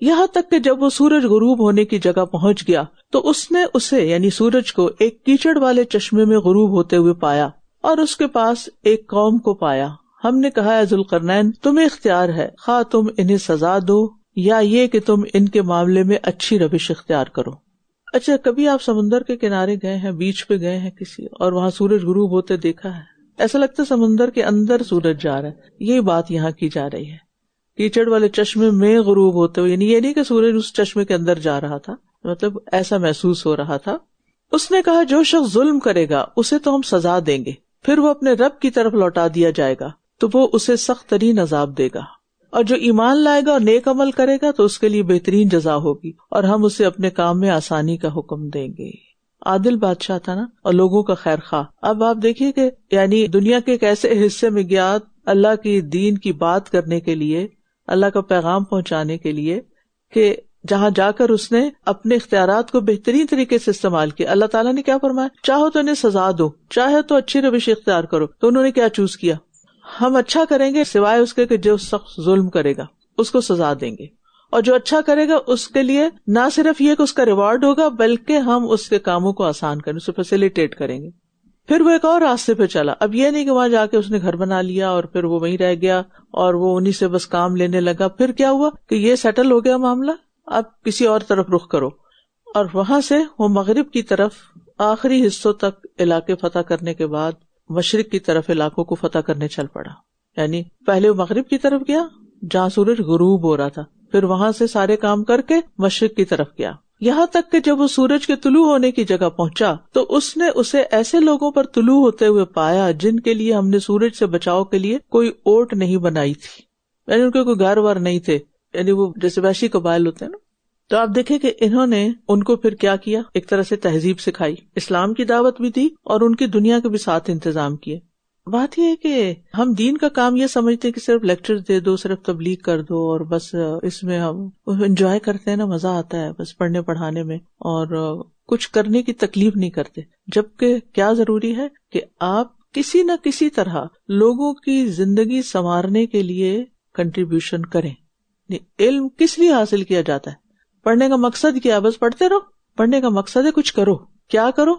یہاں تک کہ جب وہ سورج غروب ہونے کی جگہ پہنچ گیا تو اس نے اسے یعنی سورج کو ایک کیچڑ والے چشمے میں غروب ہوتے ہوئے پایا اور اس کے پاس ایک قوم کو پایا. ہم نے کہا ہے ذوالقرنین تمہیں اختیار ہے، خواہ تم انہیں سزا دو یا یہ کہ تم ان کے معاملے میں اچھی روش اختیار کرو. اچھا، کبھی آپ سمندر کے کنارے گئے ہیں، بیچ پہ گئے ہیں کسی، اور وہاں سورج غروب ہوتے دیکھا ہے؟ ایسا لگتا ہے سمندر کے اندر سورج جا رہا ہے. یہی بات یہاں کی جا رہی ہے، کیچڑ والے چشمے میں غروب ہوتے ہوئے، یعنی یہ نہیں کہ سورج اس چشمے کے اندر جا رہا تھا، مطلب ایسا محسوس ہو رہا تھا. اس نے کہا جو شخص ظلم کرے گا اسے تو ہم سزا دیں گے، پھر وہ اپنے رب کی طرف لوٹا دیا جائے گا تو وہ اسے سخت ترین عذاب دے گا، اور جو ایمان لائے گا اور نیک عمل کرے گا تو اس کے لیے بہترین جزا ہوگی، اور ہم اسے اپنے کام میں آسانی کا حکم دیں گے. عادل بادشاہ تھا نا، اور لوگوں کا خیر خواہ. اب آپ دیکھیے کہ یعنی دنیا کے ایک ایسے حصے میں گیا اللہ کی دین کی بات کرنے کے لیے، اللہ کا پیغام پہنچانے کے لیے، کہ جہاں جا کر اس نے اپنے اختیارات کو بہترین طریقے سے استعمال کیا. اللہ تعالیٰ نے کیا فرمایا؟ چاہو تو انہیں سزا دو، چاہے تو اچھی روش اختیار کرو. تو انہوں نے کیا چوز کیا؟ ہم اچھا کریں گے سوائے اس کے کہ جو شخص ظلم کرے گا اس کو سزا دیں گے، اور جو اچھا کرے گا اس کے لیے نہ صرف یہ کہ اس کا ریوارڈ ہوگا بلکہ ہم اس کے کاموں کو آسان کریں، اسے فیسیلیٹیٹ کریں گے. پھر وہ ایک اور راستے پہ چلا. اب یہ نہیں کہ وہاں جا کے اس نے گھر بنا لیا اور پھر وہ وہیں رہ گیا اور وہ انہی سے بس کام لینے لگا. پھر کیا ہوا کہ یہ سیٹل ہو گیا معاملہ، اب کسی اور طرف رخ کرو. اور وہاں سے وہ مغرب کی طرف آخری حصوں تک علاقے فتح کرنے کے بعد مشرق کی طرف علاقوں کو فتح کرنے چل پڑا. یعنی پہلے وہ مغرب کی طرف گیا جہاں سورج غروب ہو رہا تھا، پھر وہاں سے سارے کام کر کے مشرق کی طرف گیا، یہاں تک کہ جب وہ سورج کے طلوع ہونے کی جگہ پہنچا تو اس نے اسے ایسے لوگوں پر طلوع ہوتے ہوئے پایا جن کے لیے ہم نے سورج سے بچاؤ کے لیے کوئی اوٹ نہیں بنائی تھی، یعنی ان کے کوئی گھر وار نہیں تھے، یعنی وہ جیسے وحشی قبائل ہوتے ہیں نا. تو آپ دیکھیں کہ انہوں نے ان کو پھر کیا کیا، ایک طرح سے تہذیب سکھائی، اسلام کی دعوت بھی دی اور ان کی دنیا کے بھی ساتھ انتظام کیے. بات یہ ہے کہ ہم دین کا کام یہ سمجھتے ہیں کہ صرف لیکچر دے دو، صرف تبلیغ کر دو اور بس اس میں ہم انجوائے کرتے ہیں نا، مزہ آتا ہے بس پڑھنے پڑھانے میں، اور کچھ کرنے کی تکلیف نہیں کرتے. جبکہ کیا ضروری ہے کہ آپ کسی نہ کسی طرح لوگوں کی زندگی سنوارنے کے لیے کنٹریبیوشن کریں. علم کس لیے حاصل کیا جاتا ہے؟ پڑھنے کا مقصد کیا؟ بس پڑھتے رہو. پڑھنے کا مقصد ہے کچھ کرو. کیا کرو؟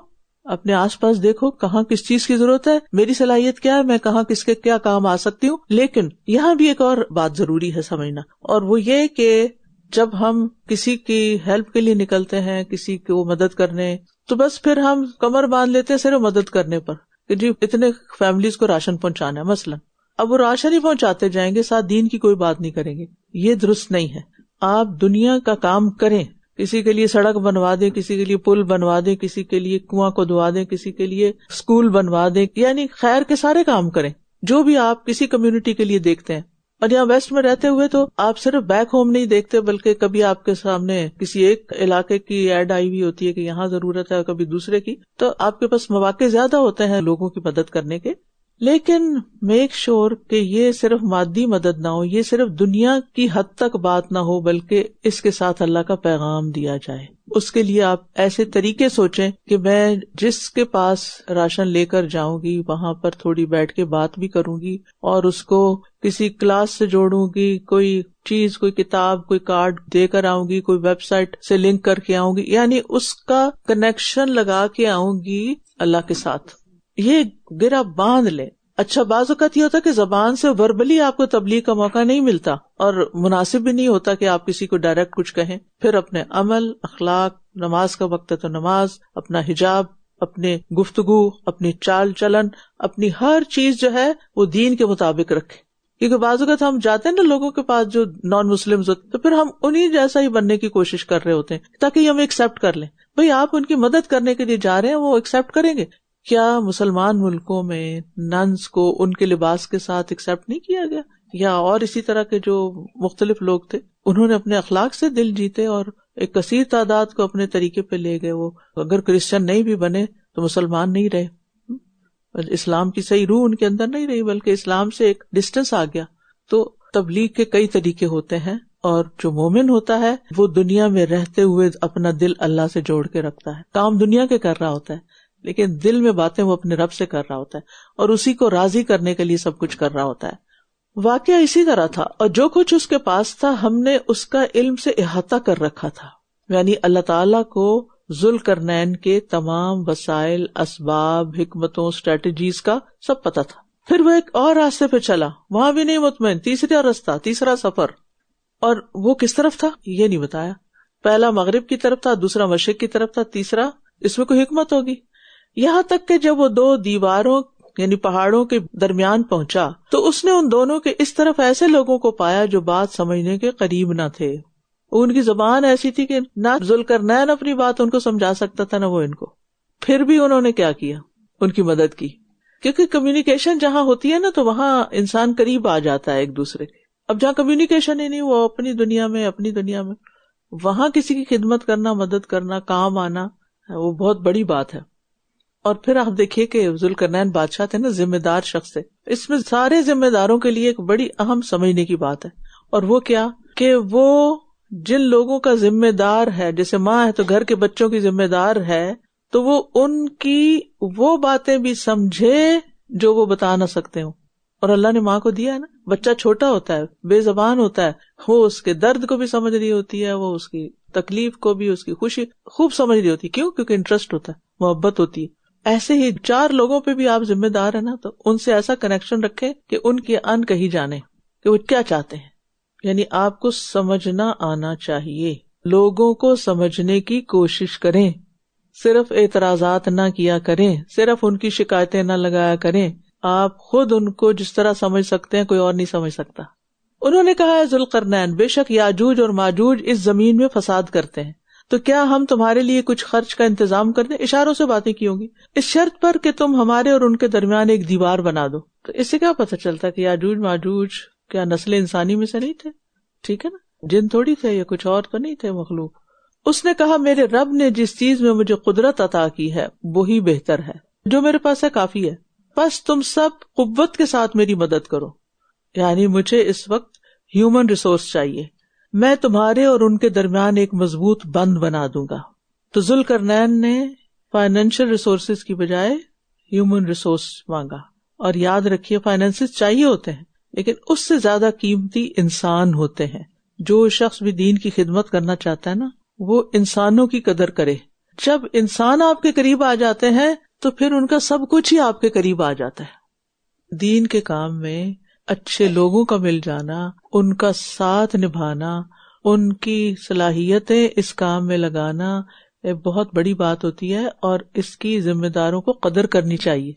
اپنے آس پاس دیکھو کہاں کس چیز کی ضرورت ہے، میری صلاحیت کیا ہے، میں کہاں کس کے کیا کام آ سکتی ہوں. لیکن یہاں بھی ایک اور بات ضروری ہے سمجھنا، اور وہ یہ کہ جب ہم کسی کی ہیلپ کے لیے نکلتے ہیں، کسی کو مدد کرنے، تو بس پھر ہم کمر باندھ لیتے ہیں صرف مدد کرنے پر کہ جی اتنے فیملیز کو راشن پہنچانا ہے مثلا. اب وہ راشن ہی پہنچاتے جائیں گے، ساتھ دین کی کوئی بات نہیں کریں گے. یہ درست نہیں ہے. آپ دنیا کا کام کریں، کسی کے لیے سڑک بنوا دیں، کسی کے لیے پل بنوا دیں، کسی کے لیے کنواں کو دعا دیں، کسی کے لیے اسکول بنوا دیں، یعنی خیر کے سارے کام کریں جو بھی آپ کسی کمیونٹی کے لیے دیکھتے ہیں. اور یہاں ویسٹ میں رہتے ہوئے تو آپ صرف بیک ہوم نہیں دیکھتے، بلکہ کبھی آپ کے سامنے کسی ایک علاقے کی ایڈ آئی ہوئی ہوتی ہے کہ یہاں ضرورت ہے، اور کبھی دوسرے کی، تو آپ کے پاس مواقع زیادہ ہوتے ہیں لوگوں کی مدد کرنے کے. لیکن میک شور کہ یہ صرف مادی مدد نہ ہو، یہ صرف دنیا کی حد تک بات نہ ہو، بلکہ اس کے ساتھ اللہ کا پیغام دیا جائے. اس کے لیے آپ ایسے طریقے سوچیں کہ میں جس کے پاس راشن لے کر جاؤں گی وہاں پر تھوڑی بیٹھ کے بات بھی کروں گی، اور اس کو کسی کلاس سے جوڑوں گی، کوئی چیز، کوئی کتاب، کوئی کارڈ دے کر آؤں گی، کوئی ویب سائٹ سے لنک کر کے آؤں گی، یعنی اس کا کنیکشن لگا کے آؤں گی اللہ کے ساتھ. یہ گرا باندھ لیں. اچھا بعض اوقات یہ ہوتا ہے کہ زبان سے وربلی آپ کو تبلیغ کا موقع نہیں ملتا، اور مناسب بھی نہیں ہوتا کہ آپ کسی کو ڈائریکٹ کچھ کہیں. پھر اپنے عمل، اخلاق، نماز کا وقت ہے تو نماز، اپنا حجاب، اپنے گفتگو، اپنی چال چلن، اپنی ہر چیز جو ہے وہ دین کے مطابق رکھے. کیونکہ بعض اوقات ہم جاتے ہیں نا لوگوں کے پاس جو نان مسلمز ہوتے تو پھر ہم انہیں جیسا ہی بننے کی کوشش کر رہے ہوتے ہیں تاکہ ہم ایکسپٹ کر لیں. بھئی آپ ان کی مدد کرنے کے لیے جا رہے ہیں, وہ ایکسپٹ کریں گے؟ کیا مسلمان ملکوں میں ننس کو ان کے لباس کے ساتھ ایکسپٹ نہیں کیا گیا؟ یا اور اسی طرح کے جو مختلف لوگ تھے انہوں نے اپنے اخلاق سے دل جیتے اور ایک کثیر تعداد کو اپنے طریقے پہ لے گئے. وہ اگر کرسچن نہیں بھی بنے تو مسلمان نہیں رہے, اسلام کی صحیح روح ان کے اندر نہیں رہی, بلکہ اسلام سے ایک ڈسٹینس آ گیا. تو تبلیغ کے کئی طریقے ہوتے ہیں, اور جو مومن ہوتا ہے وہ دنیا میں رہتے ہوئے اپنا دل اللہ سے جوڑ کے رکھتا ہے. کام دنیا کے کر رہا ہوتا ہے لیکن دل میں باتیں وہ اپنے رب سے کر رہا ہوتا ہے, اور اسی کو راضی کرنے کے لیے سب کچھ کر رہا ہوتا ہے. واقعہ اسی طرح تھا, اور جو کچھ اس کے پاس تھا ہم نے اس کا علم سے احاطہ کر رکھا تھا. یعنی اللہ تعالیٰ کو ذوالقرنین کے تمام وسائل, اسباب, حکمتوں, اسٹریٹجیز کا سب پتا تھا. پھر وہ ایک اور راستے پہ چلا, وہاں بھی نہیں مطمئن, تیسرا راستہ, تیسرا سفر, اور وہ کس طرف تھا یہ نہیں بتایا. پہلا مغرب کی طرف تھا, دوسرا مشرق کی طرف تھا, تیسرا اس میں کوئی حکمت ہوگی. یہاں تک کہ جب وہ دو دیواروں یعنی پہاڑوں کے درمیان پہنچا تو اس نے ان دونوں کے اس طرف ایسے لوگوں کو پایا جو بات سمجھنے کے قریب نہ تھے. ان کی زبان ایسی تھی کہ نہ ذوالقرنین اپنی بات ان کو سمجھا سکتا تھا نہ وہ ان کو. پھر بھی انہوں نے کیا کیا, ان کی مدد کی, کیونکہ کمیونیکیشن جہاں ہوتی ہے نا تو وہاں انسان قریب آ جاتا ہے ایک دوسرے کے. اب جہاں کمیونیکیشن ہی نہیں, وہ اپنی دنیا میں وہاں کسی کی خدمت کرنا, مدد کرنا, کام آنا, وہ بہت بڑی بات ہے. اور پھر آپ دیکھیے کہ ذوالقرنین بادشاہ تھے نا, ذمہ دار شخص تھے. اس میں سارے ذمہ داروں کے لیے ایک بڑی اہم سمجھنے کی بات ہے, اور وہ کیا کہ وہ جن لوگوں کا ذمہ دار ہے, جیسے ماں ہے تو گھر کے بچوں کی ذمہ دار ہے, تو وہ ان کی وہ باتیں بھی سمجھے جو وہ بتا نہ سکتے ہوں. اور اللہ نے ماں کو دیا ہے نا, بچہ چھوٹا ہوتا ہے, بے زبان ہوتا ہے, وہ اس کے درد کو بھی سمجھ رہی ہوتی ہے, وہ اس کی تکلیف کو بھی, اس کی خوشی خوب سمجھ رہی ہوتی ہے. کیوں؟ کیونکہ انٹرسٹ ہوتا ہے, محبت ہوتی ہے. ایسے ہی 4 لوگوں پہ بھی آپ ذمہ دار ہیں نا, تو ان سے ایسا کنیکشن رکھیں کہ ان کی ان کہی جانے کہ وہ کیا چاہتے ہیں. یعنی آپ کو سمجھنا آنا چاہیے, لوگوں کو سمجھنے کی کوشش کریں, صرف اعتراضات نہ کیا کریں, صرف ان کی شکایتیں نہ لگایا کریں. آپ خود ان کو جس طرح سمجھ سکتے ہیں کوئی اور نہیں سمجھ سکتا. انہوں نے کہا ہے ذوالقرنین, بے شک یاجوج اور ماجوج اس زمین میں فساد کرتے ہیں, تو کیا ہم تمہارے لیے کچھ خرچ کا انتظام کر دیں؟ اشاروں سے باتیں کی ہوں گی, اس شرط پر کہ تم ہمارے اور ان کے درمیان ایک دیوار بنا دو. تو اس سے کیا پتہ چلتا کہ یاجوج ماجوج کیا نسل انسانی میں سے نہیں تھے؟ ٹھیک ہے نا, جن تھوڑی تھے, یا کچھ اور تو نہیں تھے مخلوق. اس نے کہا میرے رب نے جس چیز میں مجھے قدرت عطا کی ہے وہی بہتر ہے, جو میرے پاس ہے کافی ہے, بس تم سب قوت کے ساتھ میری مدد کرو. یعنی مجھے اس وقت ہیومن ریسورس چاہیے, میں تمہارے اور ان کے درمیان ایک مضبوط بند بنا دوں گا. تو ذوالقرنین نے فائنینشیل ریسورسز کی بجائے ہیومن ریسورس مانگا. اور یاد رکھیے فائنینسز چاہیے ہوتے ہیں لیکن اس سے زیادہ قیمتی انسان ہوتے ہیں. جو شخص بھی دین کی خدمت کرنا چاہتا ہے نا, وہ انسانوں کی قدر کرے. جب انسان آپ کے قریب آ جاتے ہیں تو پھر ان کا سب کچھ ہی آپ کے قریب آ جاتا ہے. دین کے کام میں اچھے لوگوں کا مل جانا, ان کا ساتھ نبھانا, ان کی صلاحیتیں اس کام میں لگانا ایک بہت بڑی بات ہوتی ہے, اور اس کی ذمہ داروں کو قدر کرنی چاہیے,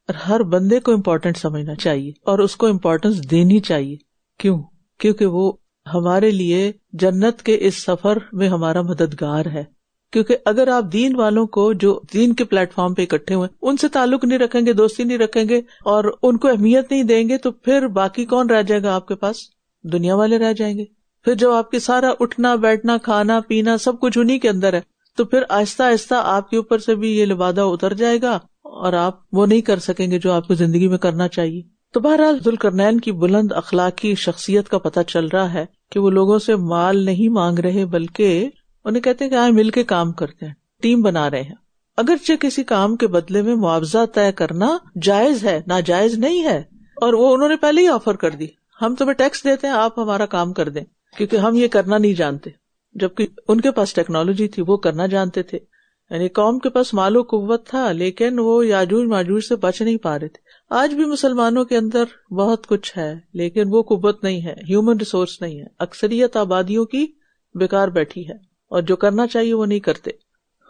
اور ہر بندے کو امپورٹنٹ سمجھنا چاہیے اور اس کو امپورٹنس دینی چاہیے. کیوں؟ کیونکہ وہ ہمارے لیے جنت کے اس سفر میں ہمارا مددگار ہے. کیونکہ اگر آپ دین والوں کو جو دین کے پلیٹ فارم پہ اکٹھے ہوئے ان سے تعلق نہیں رکھیں گے, دوستی نہیں رکھیں گے, اور ان کو اہمیت نہیں دیں گے, تو پھر باقی کون رہ جائے گا آپ کے پاس؟ دنیا والے رہ جائیں گے. پھر جب آپ کے سارا اٹھنا بیٹھنا کھانا پینا سب کچھ انہی کے اندر ہے, تو پھر آہستہ آہستہ آپ کے اوپر سے بھی یہ لبادہ اتر جائے گا اور آپ وہ نہیں کر سکیں گے جو آپ کو زندگی میں کرنا چاہیے. تو بہرحال ذوالقرنین کی بلند اخلاقی شخصیت کا پتہ چل رہا ہے کہ وہ لوگوں سے مال نہیں مانگ رہے, بلکہ انہیں کہتے ہیں کہ آئے مل کے کام کرتے ہیں, ٹیم بنا رہے ہیں. اگرچہ کسی کام کے بدلے میں معاوضہ طے کرنا جائز ہے, ناجائز نہیں ہے, اور وہ انہوں نے پہلے ہی آفر کر دی, ہم تمہیں ٹیکس دیتے ہیں, آپ ہمارا کام کر دیں, کیونکہ ہم یہ کرنا نہیں جانتے. جبکہ ان کے پاس ٹیکنالوجی تھی, وہ کرنا جانتے تھے. یعنی قوم کے پاس مال و قوت تھا, لیکن وہ یاجوج ماجوج سے بچ نہیں پا رہے تھے. آج بھی مسلمانوں کے اندر بہت کچھ ہے, لیکن وہ قوت نہیں ہے, ہیومن ریسورس نہیں ہے. اکثریت آبادیوں کی بیکار بیٹھی ہے, اور جو کرنا چاہیے وہ نہیں کرتے.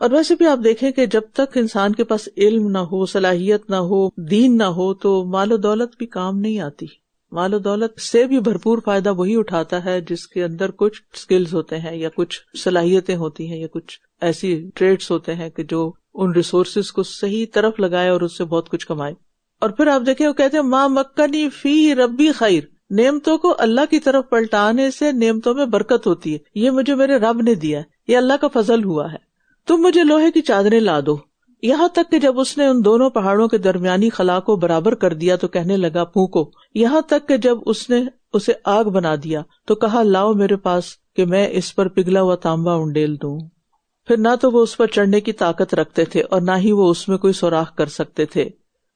اور ویسے بھی آپ دیکھیں کہ جب تک انسان کے پاس علم نہ ہو, صلاحیت نہ ہو, دین نہ ہو, تو مال و دولت بھی کام نہیں آتی. مال و دولت سے بھی بھرپور فائدہ وہی اٹھاتا ہے جس کے اندر کچھ سکلز ہوتے ہیں یا کچھ صلاحیتیں ہوتی ہیں یا کچھ ایسی ٹریڈس ہوتے ہیں کہ جو ان ریسورسز کو صحیح طرف لگائے اور اس سے بہت کچھ کمائے. اور پھر آپ دیکھیں وہ کہتے ہیں ما مکنی فی ربی خیر، نعمتوں کو اللہ کی طرف پلٹانے سے نعمتوں میں برکت ہوتی ہے. یہ مجھے میرے رب نے دیا ہے، یہ اللہ کا فضل ہوا ہے. تم مجھے لوہے کی چادریں لا دو. یہاں تک کہ جب اس نے ان دونوں پہاڑوں کے درمیانی خلا کو برابر کر دیا تو کہنے لگا پھونکو. یہاں تک کہ جب اس نے اسے آگ بنا دیا تو کہا لاؤ میرے پاس کہ میں اس پر پگھلا ہوا تانبا انڈیل دوں. پھر نہ تو وہ اس پر چڑھنے کی طاقت رکھتے تھے اور نہ ہی وہ اس میں کوئی سوراخ کر سکتے تھے.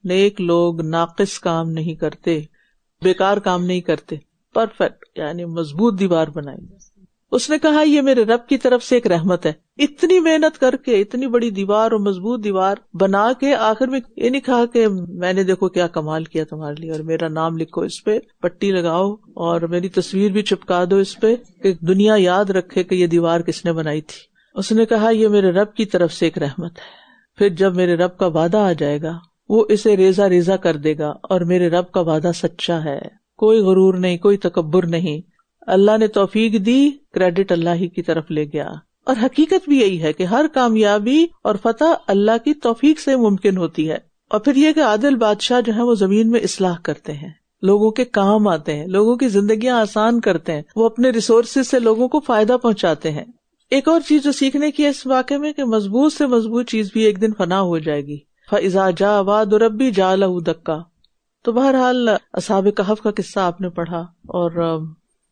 نیک لوگ ناقص کام نہیں کرتے، بیکار کام نہیں کرتے، پرفیکٹ یعنی مضبوط دیوار بنائیں. اس نے کہا یہ میرے رب کی طرف سے ایک رحمت ہے. اتنی محنت کر کے اتنی بڑی دیوار اور مضبوط دیوار بنا کے آخر میں یہ نہیں کہا کہ میں نے دیکھو کیا کمال کیا تمہارے لیے اور میرا نام لکھو اس پہ، پٹی لگاؤ اور میری تصویر بھی چپکا دو اس پہ کہ دنیا یاد رکھے کہ یہ دیوار کس نے بنائی تھی. اس نے کہا یہ میرے رب کی طرف سے ایک رحمت ہے. پھر جب میرے رب کا وعدہ آ جائے گا وہ اسے ریزہ ریزہ کر دے گا، اور میرے رب کا وعدہ سچا ہے، کوئی غرور نہیں، کوئی تکبر نہیں. اللہ نے توفیق دی، کریڈٹ اللہ ہی کی طرف لے گیا. اور حقیقت بھی یہی ہے کہ ہر کامیابی اور فتح اللہ کی توفیق سے ممکن ہوتی ہے. اور پھر یہ کہ عادل بادشاہ جو ہے وہ زمین میں اصلاح کرتے ہیں، لوگوں کے کام آتے ہیں، لوگوں کی زندگیاں آسان کرتے ہیں، وہ اپنے ریسورسز سے لوگوں کو فائدہ پہنچاتے ہیں. ایک اور چیز جو سیکھنے کی ہے اس واقعے میں کہ مضبوط سے مضبوط چیز بھی ایک دن فنا ہو جائے گی. فَإِذَا جَاءَ وَعْدُ رَبِّي جَعَلَهُ دَكَّا. تو بہرحال اصحاب کہف کا قصہ آپ نے پڑھا اور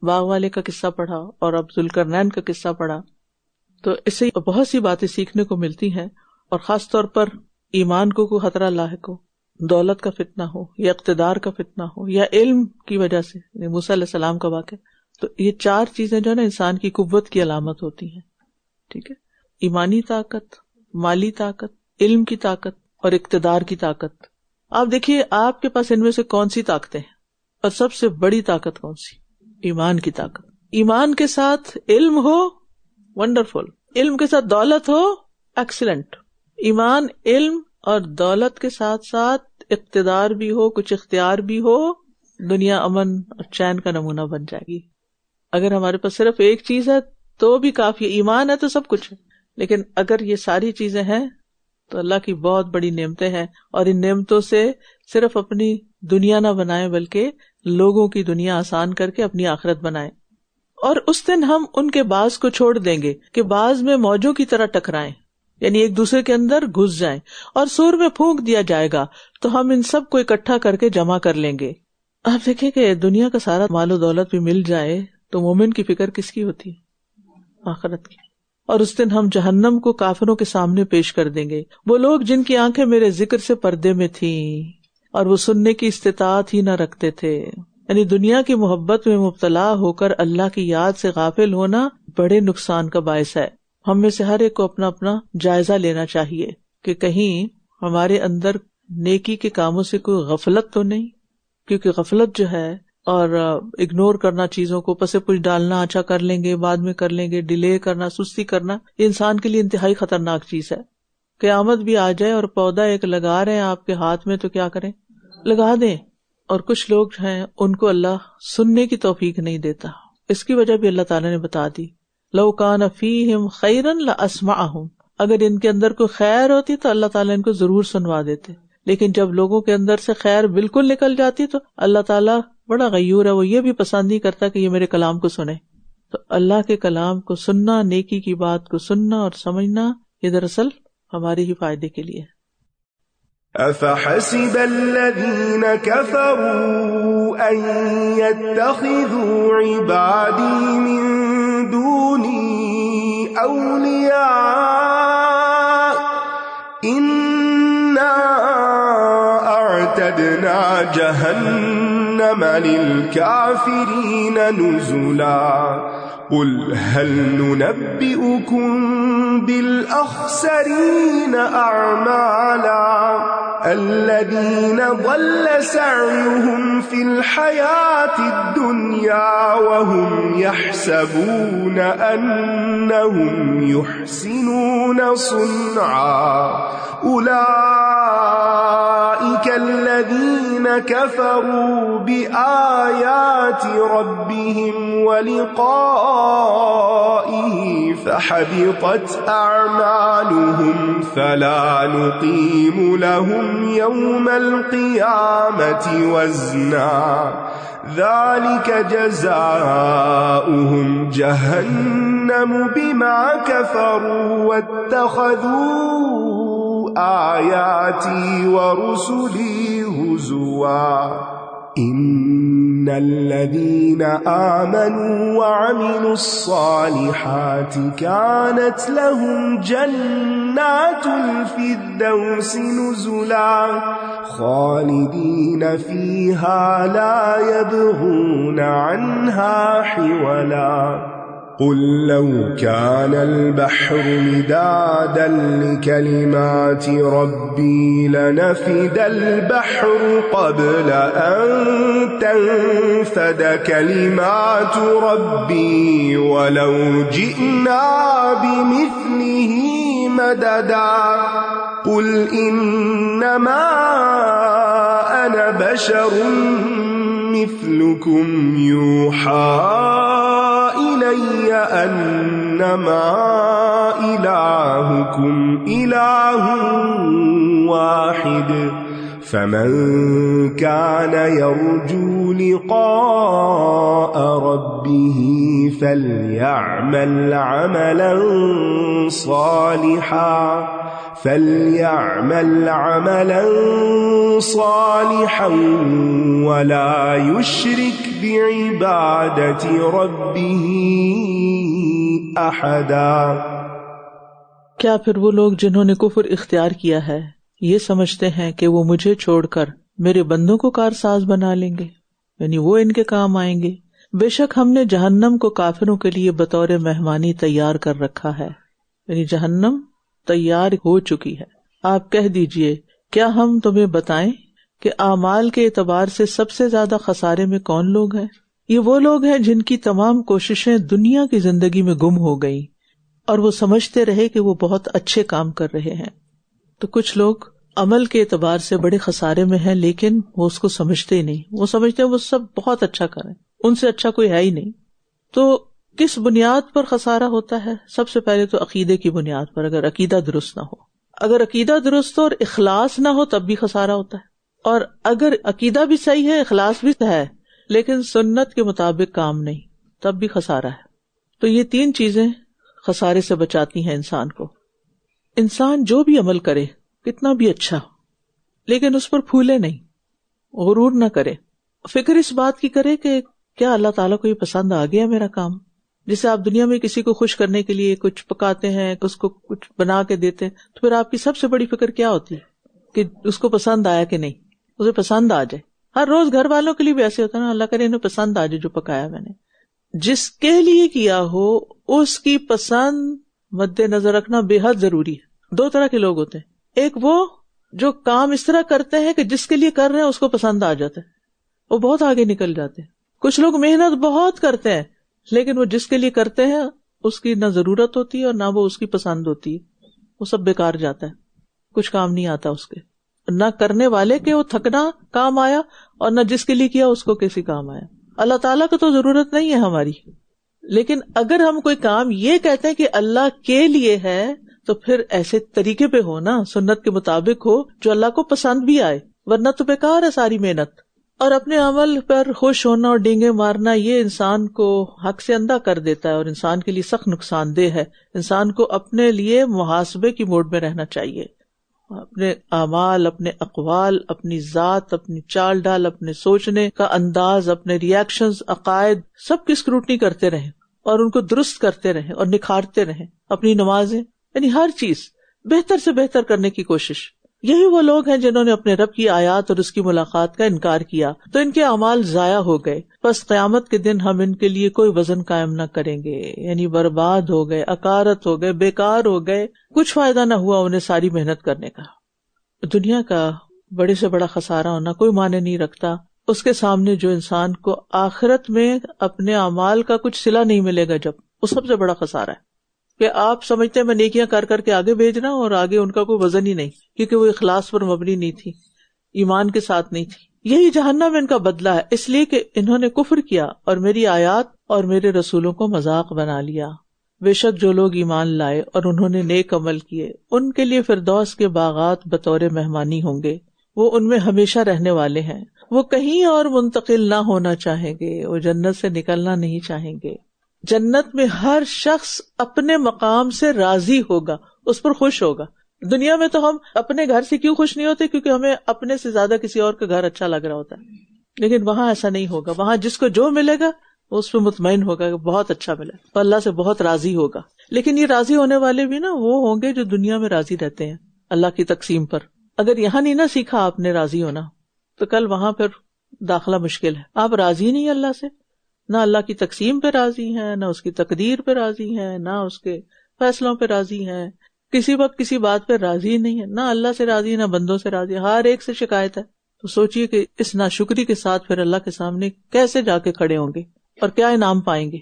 باغ والے کا قصہ پڑھا اور اب ذوالقرنین کا قصہ پڑھا. تو اس سے بہت سی باتیں سیکھنے کو ملتی ہیں، اور خاص طور پر ایمان کو کوئی خطرہ لاحق ہو، دولت کا فتنہ ہو یا اقتدار کا فتنہ ہو یا علم کی وجہ سے، موسیٰ علیہ السلام کا واقعہ. تو یہ چار چیزیں جو ہے نا انسان کی قوت کی علامت ہوتی ہیں. ٹھیک ہے، ایمانی طاقت، مالی طاقت، علم کی طاقت اور اقتدار کی طاقت. آپ دیکھیے آپ کے پاس ان میں سے کون سی طاقتیں ہیں، اور سب سے بڑی طاقت کون سی؟ ایمان کی طاقت. ایمان کے ساتھ علم ہو، ونڈرفل. علم کے ساتھ دولت ہو، ایکسیلنٹ. ایمان، علم اور دولت کے ساتھ ساتھ اقتدار بھی ہو، کچھ اختیار بھی ہو، دنیا امن اور چین کا نمونہ بن جائے گی. اگر ہمارے پاس صرف ایک چیز ہے تو بھی کافی. ایمان ہے تو سب کچھ ہے، لیکن اگر یہ ساری چیزیں ہیں تو اللہ کی بہت بڑی نعمتیں ہیں. اور ان نعمتوں سے صرف اپنی دنیا نہ بنائیں بلکہ لوگوں کی دنیا آسان کر کے اپنی آخرت بنائیں. اور اس دن ہم ان کے بعض کو چھوڑ دیں گے کہ بعض میں موجوں کی طرح ٹکرائیں، یعنی ایک دوسرے کے اندر گھس جائیں. اور سور میں پھونک دیا جائے گا تو ہم ان سب کو اکٹھا کر کے جمع کر لیں گے. آپ دیکھیں کہ دنیا کا سارا مال و دولت بھی مل جائے تو مومن کی فکر کس کی ہوتی ہے؟ آخرت کی. اور اس دن ہم جہنم کو کافروں کے سامنے پیش کر دیں گے. وہ لوگ جن کی آنکھیں میرے ذکر سے پردے میں تھیں اور وہ سننے کی استطاعت ہی نہ رکھتے تھے. یعنی دنیا کی محبت میں مبتلا ہو کر اللہ کی یاد سے غافل ہونا بڑے نقصان کا باعث ہے. ہم میں سے ہر ایک کو اپنا اپنا جائزہ لینا چاہیے کہ کہیں ہمارے اندر نیکی کے کاموں سے کوئی غفلت تو نہیں. کیونکہ غفلت جو ہے اور اگنور کرنا، چیزوں کو پسے پوچھ ڈالنا، اچھا کر لیں گے بعد میں کر لیں گے، ڈیلے کرنا، سستی کرنا، یہ انسان کے لیے انتہائی خطرناک چیز ہے. قیامت بھی آ جائے اور پودا ایک لگا رہے ہیں آپ کے ہاتھ میں تو کیا کریں؟ لگا دیں. اور کچھ لوگ ہیں ان کو اللہ سننے کی توفیق نہیں دیتا. اس کی وجہ بھی اللہ تعالیٰ نے بتا دی. لو کان فیہم خیرا لاسمعہم. اگر ان کے اندر کوئی خیر ہوتی تو اللہ تعالیٰ ان کو ضرور سنوا دیتے. لیکن جب لوگوں کے اندر سے خیر بالکل نکل جاتی تو اللہ تعالیٰ بڑا غیور ہے، وہ یہ بھی پسند نہیں کرتا کہ یہ میرے کلام کو سنے. تو اللہ کے کلام کو سننا، نیکی کی بات کو سننا اور سمجھنا، یہ دراصل ہمارے ہی فائدے کے لیے ہے. أَفَحَسِبَ الَّذِينَ كَفَرُوا أَن يَتَّخِذُوا عِبَادِي مِن دُونِي أَوْلِيَاءَ إِنَّا أَعْتَدْنَا جَهَنَّمَ لِلْكَافِرِينَ نُزُلًا قل هل ننبئكم بالأخسرين أعمالا الذين ضل سعيهم في الحياة الدنيا وهم يحسبون أنهم يحسنون صنعا أولئك الذين كفروا بآيات ربهم ولقائه فحبطت أعمالهم فلا نقيم لهم يوم القيامة وزنا ذلك جزاؤهم جهنم بما كفروا واتخذوا آياتي ورسلي هزوا إن الذين آمنوا وعملوا الصالحات كانت لهم جنات الفردوس نزلا خالدين فيها لا يبغون عنها حولا قل لو كان البحر مدادا لكلمات ربي لنفد البحر قبل أن تنفد كلمات ربي ولو جئنا بمثله مددا قل إنما أنا بشر مثلكم يوحى إلي أنما إلهكم إله واحد فمن كان يرجو لقاء ربه فليعمل عملا صالحا ولا يشرك بعبادة ربه أحدا۔ کیا پھر وہ لوگ جنہوں نے کفر اختیار کیا ہے یہ سمجھتے ہیں کہ وہ مجھے چھوڑ کر میرے بندوں کو کارساز بنا لیں گے، یعنی وہ ان کے کام آئیں گے؟ بے شک ہم نے جہنم کو کافروں کے لیے بطور مہمانی تیار کر رکھا ہے، یعنی جہنم تیار ہو چکی ہے۔ آپ کہہ دیجئے کیا ہم تمہیں بتائیں کہ اعمال کے اعتبار سے سب سے زیادہ خسارے میں کون لوگ ہیں؟ یہ وہ لوگ ہیں جن کی تمام کوششیں دنیا کی زندگی میں گم ہو گئیں اور وہ سمجھتے رہے کہ وہ بہت اچھے کام کر رہے ہیں۔ تو کچھ لوگ عمل کے اعتبار سے بڑے خسارے میں ہیں لیکن وہ اس کو سمجھتے ہی نہیں، وہ سمجھتے ہیں وہ سب بہت اچھا کریں، ان سے اچھا کوئی ہے ہی نہیں۔ تو کس بنیاد پر خسارہ ہوتا ہے؟ سب سے پہلے تو عقیدے کی بنیاد پر، اگر عقیدہ درست نہ ہو، اگر عقیدہ درست ہو اور اخلاص نہ ہو تب بھی خسارہ ہوتا ہے، اور اگر عقیدہ بھی صحیح ہے اخلاص بھی ہے لیکن سنت کے مطابق کام نہیں تب بھی خسارہ ہے۔ تو یہ تین چیزیں خسارے سے بچاتی ہیں انسان کو۔ انسان جو بھی عمل کرے کتنا بھی اچھا لیکن اس پر پھولے نہیں، غرور نہ کرے، فکر اس بات کی کرے کہ کیا اللہ تعالیٰ کو یہ پسند آ گیا میرا کام۔ جسے آپ دنیا میں کسی کو خوش کرنے کے لیے کچھ پکاتے ہیں، اس کو کچھ بنا کے دیتے ہیں، تو پھر آپ کی سب سے بڑی فکر کیا ہوتی ہے کہ اس کو پسند آیا کہ نہیں، اسے پسند آ جائے۔ ہر روز گھر والوں کے لیے بھی ایسے ہوتا ہے نا، اللہ کرے انہیں پسند آ جائے جو پکایا میں نے۔ جس کے لیے کیا ہو اس کی پسند مد نظر رکھنا بے حد ضروری ہے۔ دو طرح کے لوگ ہوتے ہیں، ایک وہ جو کام اس طرح کرتے ہیں کہ جس کے لیے کر رہے ہیں اس کو پسند آ جاتا ہے، وہ بہت آگے نکل جاتے ہیں۔ کچھ لوگ محنت بہت کرتے ہیں لیکن وہ جس کے لیے کرتے ہیں اس کی نہ ضرورت ہوتی ہے اور نہ وہ اس کی پسند ہوتی ہے، وہ سب بیکار جاتا ہے، کچھ کام نہیں آتا اس کے، نہ کرنے والے کے وہ تھکنا کام آیا اور نہ جس کے لیے کیا اس کو کسی کام آیا۔ اللہ تعالیٰ کو تو ضرورت نہیں ہے ہماری، لیکن اگر ہم کوئی کام یہ کہتے ہیں کہ اللہ کے لیے ہے تو پھر ایسے طریقے پہ ہو نا، سنت کے مطابق ہو جو اللہ کو پسند بھی آئے، ورنہ تو بیکار ہے ساری محنت۔ اور اپنے عمل پر خوش ہونا اور ڈینگے مارنا یہ انسان کو حق سے اندھا کر دیتا ہے اور انسان کے لیے سخت نقصان دہ ہے۔ انسان کو اپنے لیے محاسبے کی موڈ میں رہنا چاہیے، اپنے اعمال، اپنے اقوال، اپنی ذات، اپنی چال ڈال، اپنے سوچنے کا انداز، اپنے ریاکشنز، عقائد، سب کی اسکروٹنی کرتے رہیں اور ان کو درست کرتے رہیں اور نکھارتے رہیں۔ اپنی نمازیں، یعنی ہر چیز بہتر سے بہتر کرنے کی کوشش۔ یہی وہ لوگ ہیں جنہوں نے اپنے رب کی آیات اور اس کی ملاقات کا انکار کیا تو ان کے اعمال ضائع ہو گئے، پس قیامت کے دن ہم ان کے لیے کوئی وزن قائم نہ کریں گے، یعنی برباد ہو گئے، اکارت ہو گئے، بیکار ہو گئے، کچھ فائدہ نہ ہوا انہیں ساری محنت کرنے کا۔ دنیا کا بڑے سے بڑا خسارہ ہونا کوئی معنی نہیں رکھتا اس کے سامنے جو انسان کو آخرت میں اپنے اعمال کا کچھ صلہ نہیں ملے گا، جب وہ سب سے بڑا خسارہ ہے کہ آپ سمجھتے ہیں میں نیکیاں کر کر کے آگے بھیج رہا ہوں اور آگے ان کا کوئی وزن ہی نہیں، کیونکہ وہ اخلاص پر مبنی نہیں تھی، ایمان کے ساتھ نہیں تھی۔ یہی جہنم میں ان کا بدلہ ہے، اس لیے کہ انہوں نے کفر کیا اور میری آیات اور میرے رسولوں کو مذاق بنا لیا۔ بے شک جو لوگ ایمان لائے اور انہوں نے نیک عمل کیے ان کے لیے فردوس کے باغات بطور مہمانی ہوں گے، وہ ان میں ہمیشہ رہنے والے ہیں، وہ کہیں اور منتقل نہ ہونا چاہیں گے، وہ جنت سے نکلنا نہیں چاہیں گے۔ جنت میں ہر شخص اپنے مقام سے راضی ہوگا، اس پر خوش ہوگا۔ دنیا میں تو ہم اپنے گھر سے کیوں خوش نہیں ہوتے؟ کیونکہ ہمیں اپنے سے زیادہ کسی اور کا گھر اچھا لگ رہا ہوتا ہے، لیکن وہاں ایسا نہیں ہوگا۔ وہاں جس کو جو ملے گا اس پہ مطمئن ہوگا کہ بہت اچھا ملا، تو اللہ سے بہت راضی ہوگا۔ لیکن یہ راضی ہونے والے بھی نا وہ ہوں گے جو دنیا میں راضی رہتے ہیں اللہ کی تقسیم پر۔ اگر یہاں نہیں نہ سیکھا آپ نے راضی ہونا تو کل وہاں پھر داخلہ مشکل ہے۔ آپ راضی نہیں اللہ سے، نہ اللہ کی تقسیم پہ راضی ہیں، نہ اس کی تقدیر پہ راضی ہیں، نہ اس کے فیصلوں پہ راضی ہیں، کسی وقت کسی بات پہ راضی نہیں ہے، نہ اللہ سے راضی نہ بندوں سے راضی، ہر ایک سے شکایت ہے۔ تو سوچئے کہ اس ناشکری کے ساتھ پھر اللہ کے سامنے کیسے جا کے کھڑے ہوں گے اور کیا انعام پائیں گے۔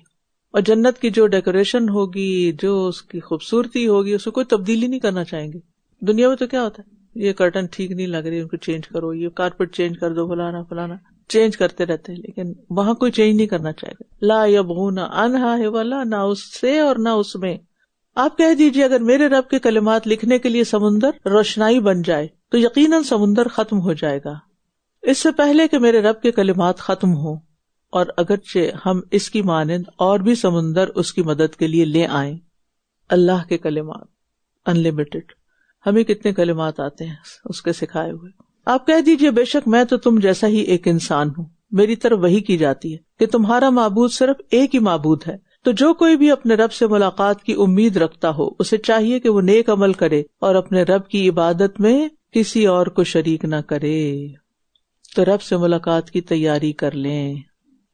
اور جنت کی جو ڈیکوریشن ہوگی، جو اس کی خوبصورتی ہوگی، اس کو کوئی تبدیلی نہیں کرنا چاہیں گے۔ دنیا میں تو کیا ہوتا ہے، یہ کرٹن ٹھیک نہیں لگ رہی، ان کو چینج کرو، یہ کارپیٹ چینج کر دو، فلانا فلانا چینج کرتے رہتے ہیں، لیکن وہاں کوئی چینج نہیں کرنا چاہے گا۔ لا یبغون عنہا حولا، نہ اس سے اور نہ اس میں۔ آپ کہہ دیجئے اگر میرے رب کے کلمات لکھنے کے لیے سمندر روشنائی بن جائے تو یقیناً سمندر ختم ہو جائے گا اس سے پہلے کہ میرے رب کے کلمات ختم ہوں، اور اگرچہ ہم اس کی مانند اور بھی سمندر اس کی مدد کے لیے لے آئیں۔ اللہ کے کلمات انلمیٹڈ، ہمیں کتنے کلمات آتے ہیں اس کے سکھائے ہوئے۔ آپ کہہ دیجئے بے شک میں تو تم جیسا ہی ایک انسان ہوں، میری طرف وحی کی جاتی ہے کہ تمہارا معبود صرف ایک ہی معبود ہے۔ تو جو کوئی بھی اپنے رب سے ملاقات کی امید رکھتا ہو اسے چاہیے کہ وہ نیک عمل کرے اور اپنے رب کی عبادت میں کسی اور کو شریک نہ کرے۔ تو رب سے ملاقات کی تیاری کر لیں،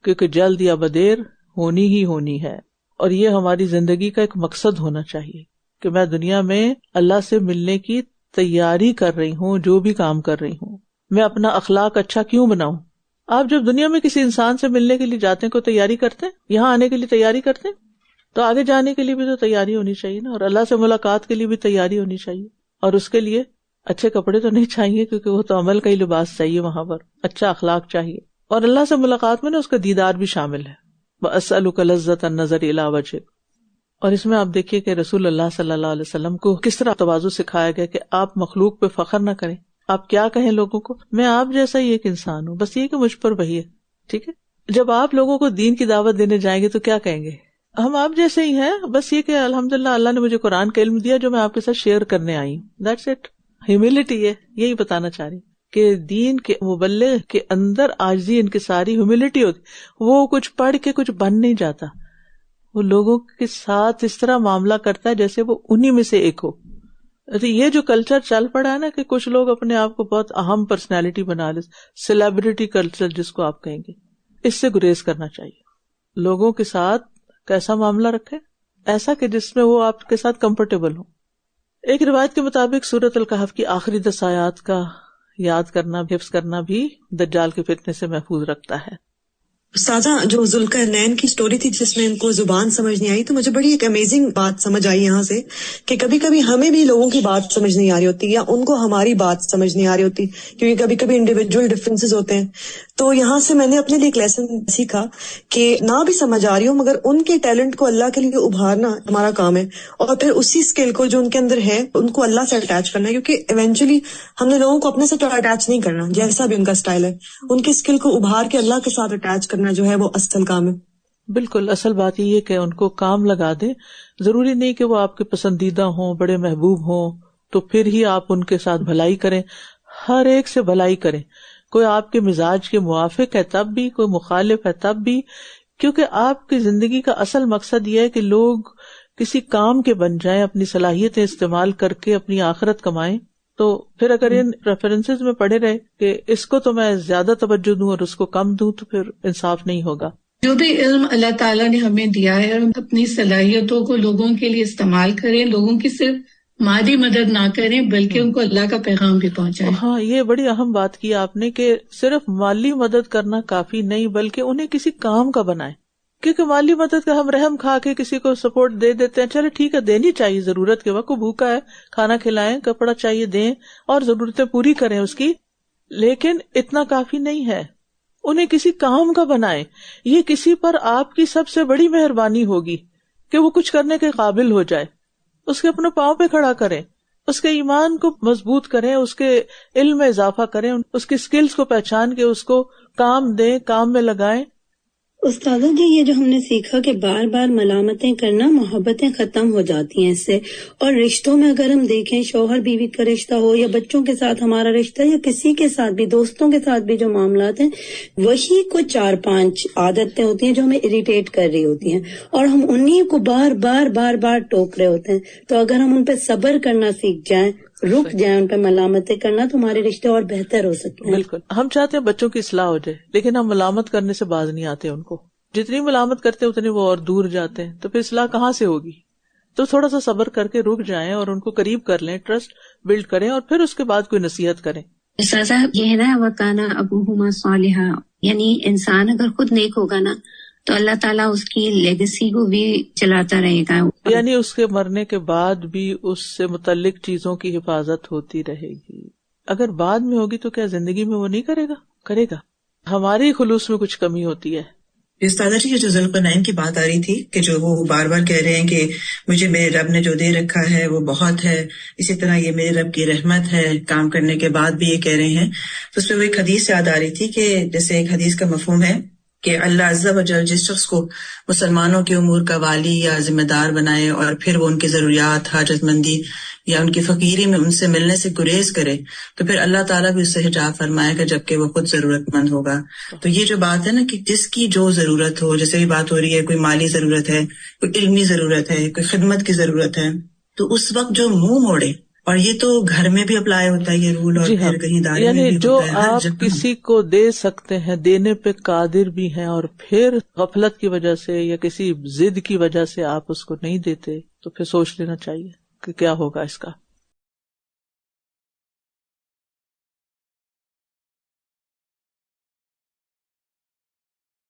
کیونکہ جلد یا بدیر ہونی ہی ہونی ہے، اور یہ ہماری زندگی کا ایک مقصد ہونا چاہیے کہ میں دنیا میں اللہ سے ملنے کی تیاری کر رہی ہوں، جو بھی کام کر رہی ہوں میں اپنا اخلاق اچھا کیوں بناؤں۔ آپ جب دنیا میں کسی انسان سے ملنے کے لیے جاتے ہیں کوئی تیاری کرتے ہیں، یہاں آنے کے لیے تیاری کرتے ہیں، تو آگے جانے کے لیے بھی تو تیاری ہونی چاہیے نا، اور اللہ سے ملاقات کے لیے بھی تیاری ہونی چاہیے، اور اس کے لیے اچھے کپڑے تو نہیں چاہیے کیونکہ وہ تو عمل کا ہی لباس چاہیے، وہاں پر اچھا اخلاق چاہیے، اور اللہ سے ملاقات میں نا اس کا دیدار بھی شامل ہے۔ وَأَسْأَلُكَ لَذَّةَ النَّظَرِ إِلَىٰ وَجْهِكَ۔ اور اس میں آپ دیکھیے کہ رسول اللہ صلی اللہ علیہ وسلم کو کس طرح تواضع سکھایا گیا کہ آپ مخلوق پہ فخر نہ کریں، آپ کیا کہیں لوگوں کو، میں آپ جیسا ہی ایک انسان ہوں، بس یہ کہ مجھ پر وحی ہے، ٹھیک ہے۔ جب آپ لوگوں کو دین کی دعوت دینے جائیں گے تو کیا کہیں گے، ہم آپ جیسے ہی ہیں، بس یہ کہ الحمدللہ اللہ نے مجھے قرآن کا علم دیا جو میں آپ کے ساتھ شیئر کرنے آئی ہوں، دیٹس اٹ۔ ہیوملٹی ہے، یہی بتانا چاہ رہی کہ دین کے مبلغ کے اندر عاجزی، انکساری، ہیوملٹی ہوتی، وہ کچھ پڑھ کے کچھ بن نہیں جاتا، وہ لوگوں کے ساتھ اس طرح معاملہ کرتا ہے جیسے وہ انہی میں سے ایک ہو۔ یہ جو کلچر چل پڑا ہے نا کہ کچھ لوگ اپنے آپ کو بہت اہم پرسنالٹی بنا لے، سیلیبریٹی کلچر جس کو آپ کہیں گے، اس سے گریز کرنا چاہیے۔ لوگوں کے ساتھ کیسا معاملہ رکھے، ایسا کہ جس میں وہ آپ کے ساتھ کمفرٹیبل ہو۔ ایک روایت کے مطابق سورۃ الکہف کی آخری 10 آیات کا یاد کرنا، حفظ کرنا بھی دجال کے فتنے سے محفوظ رکھتا ہے۔ استاذہ، جو ذوالقرنین کی سٹوری تھی جس میں ان کو زبان سمجھ نہیں آئی، تو مجھے بڑی ایک امیزنگ بات سمجھ آئی یہاں سے کہ کبھی کبھی ہمیں بھی لوگوں کی بات سمجھ نہیں آ رہی ہوتی یا ان کو ہماری بات سمجھ نہیں آ رہی ہوتی، کیونکہ کبھی کبھی انڈیویجول ڈفرینسز ہوتے ہیں۔ تو یہاں سے میں نے اپنے لیے ایک لیسن سیکھا کہ نہ بھی سمجھ آ رہی ہو مگر ان کے ٹیلنٹ کو اللہ کے لیے ابھارنا ہمارا کام ہے، اور پھر اسی اسکل کو جو ان کے اندر ہے ان کو اللہ سے اٹیچ کرنا ہے، کیونکہ ایونچولی ہم نے لوگوں کو اپنے سے تو اٹیچ نہیں کرنا، جیسا بھی ان کا اسٹائل ہے، ان کے اسکل کو ابھار کے اللہ کے ساتھ اٹیچ کرنا جو ہے وہ اصل کام ہے۔ بالکل، اصل بات یہ ہے کہ ان کو کام لگا دیں، ضروری نہیں کہ وہ آپ کے پسندیدہ ہوں، بڑے محبوب ہوں تو پھر ہی آپ ان کے ساتھ بھلائی کریں، ہر ایک سے بھلائی کریں، کوئی آپ کے مزاج کے موافق ہے تب بھی، کوئی مخالف ہے تب بھی، کیونکہ آپ کی زندگی کا اصل مقصد یہ ہے کہ لوگ کسی کام کے بن جائیں، اپنی صلاحیتیں استعمال کر کے اپنی آخرت کمائیں۔ تو پھر اگر ان پریفرنسز میں پڑے رہے کہ اس کو تو میں زیادہ توجہ دوں اور اس کو کم دوں تو پھر انصاف نہیں ہوگا. جو بھی علم اللہ تعالیٰ نے ہمیں دیا ہے ہم اپنی صلاحیتوں کو لوگوں کے لیے استعمال کریں, لوگوں کی صرف مادی مدد نہ کریں بلکہ ان کو اللہ کا پیغام بھی پہنچائیں. ہاں, یہ بڑی اہم بات کی آپ نے کہ صرف مالی مدد کرنا کافی نہیں بلکہ انہیں کسی کام کا بنائیں, کیونکہ مالی مدد کا ہم رحم کھا کے کسی کو سپورٹ دے دیتے ہیں, چلے ٹھیک ہے دینی چاہیے, ضرورت کے وقت کو بھوکا ہے کھانا کھلائیں, کپڑا چاہیے دیں اور ضرورتیں پوری کریں اس کی, لیکن اتنا کافی نہیں ہے. انہیں کسی کام کا بنائیں. یہ کسی پر آپ کی سب سے بڑی مہربانی ہوگی کہ وہ کچھ کرنے کے قابل ہو جائے, اس کے اپنے پاؤں پہ کھڑا کریں, اس کے ایمان کو مضبوط کریں, اس کے علم میں اضافہ کریں, اس کے سکلز کو پہچان کے اس کو کام دیں, کام میں لگائیں. استاذہ جی, یہ جو ہم نے سیکھا کہ بار بار ملامتیں کرنا محبتیں ختم ہو جاتی ہیں اس سے, اور رشتوں میں اگر ہم دیکھیں شوہر بیوی کا رشتہ ہو یا بچوں کے ساتھ ہمارا رشتہ یا کسی کے ساتھ بھی, دوستوں کے ساتھ بھی جو معاملات ہیں, وہی کچھ 4-5 عادتیں ہوتی ہیں جو ہمیں اریٹیٹ کر رہی ہوتی ہیں اور ہم انہیں کو بار بار ٹوک رہے ہوتے ہیں. تو اگر ہم ان پہ صبر کرنا سیکھ جائیں, رک جائیں ان پہ ملامتیں کرنا, تو ہمارے رشتے اور بہتر ہو سکتے ہیں. بالکل, ہم چاہتے ہیں بچوں کی اصلاح ہو جائے لیکن ہم ملامت کرنے سے باز نہیں آتے. ان کو جتنی ملامت کرتے ہیں اتنی وہ اور دور جاتے ہیں, تو پھر اصلاح کہاں سے ہوگی؟ تو تھوڑا سا صبر کر کے رک جائیں اور ان کو قریب کر لیں, ٹرسٹ بلڈ کریں اور پھر اس کے بعد کوئی نصیحت کریں. استاذہ یہ ہے نا وکانا ابوہما صالحا, یعنی انسان اگر خود نیک ہوگا نا تو اللہ تعالیٰ اس کی لیگیسی کو بھی چلاتا رہے گا, یعنی اس کے مرنے کے بعد بھی اس سے متعلق چیزوں کی حفاظت ہوتی رہے گی. اگر بعد میں ہوگی تو کیا زندگی میں وہ نہیں کرے گا؟ کرے گا. ہماری خلوص میں کچھ کمی ہوتی ہے. استاذہ جی, یہ جو ذوالقرنین کی بات آ رہی تھی کہ جو وہ بار بار کہہ رہے ہیں کہ مجھے میرے رب نے جو دے رکھا ہے وہ بہت ہے, اسی طرح یہ میرے رب کی رحمت ہے, کام کرنے کے بعد بھی یہ کہہ رہے ہیں, تو اس میں وہ ایک حدیث یاد آ رہی تھی کہ جیسے ایک حدیث کا مفہوم ہے کہ اللہ عز و جل جس شخص کو مسلمانوں کے امور کا والی یا ذمہ دار بنائے اور پھر وہ ان کی ضروریات, حاجت مندی یا ان کی فقیری میں ان سے ملنے سے گریز کرے, تو پھر اللہ تعالیٰ بھی اس سے حجاب فرمائے گا جبکہ وہ خود ضرورت مند ہوگا. تو یہ جو بات ہے نا کہ جس کی جو ضرورت ہو, جیسے بھی بات ہو رہی ہے, کوئی مالی ضرورت ہے, کوئی علمی ضرورت ہے, کوئی خدمت کی ضرورت ہے, تو اس وقت جو منہ موڑے, اور یہ تو گھر میں بھی اپلائی ہوتا ہے یہ رول, اور پھر کہیں داری میں یعنی بھی جو ہوتا ہے. آپ کسی کو دے سکتے ہیں, دینے پہ قادر بھی ہیں, اور پھر غفلت کی وجہ سے یا کسی ضد کی وجہ سے آپ اس کو نہیں دیتے, تو پھر سوچ لینا چاہیے کہ کیا ہوگا اس کا.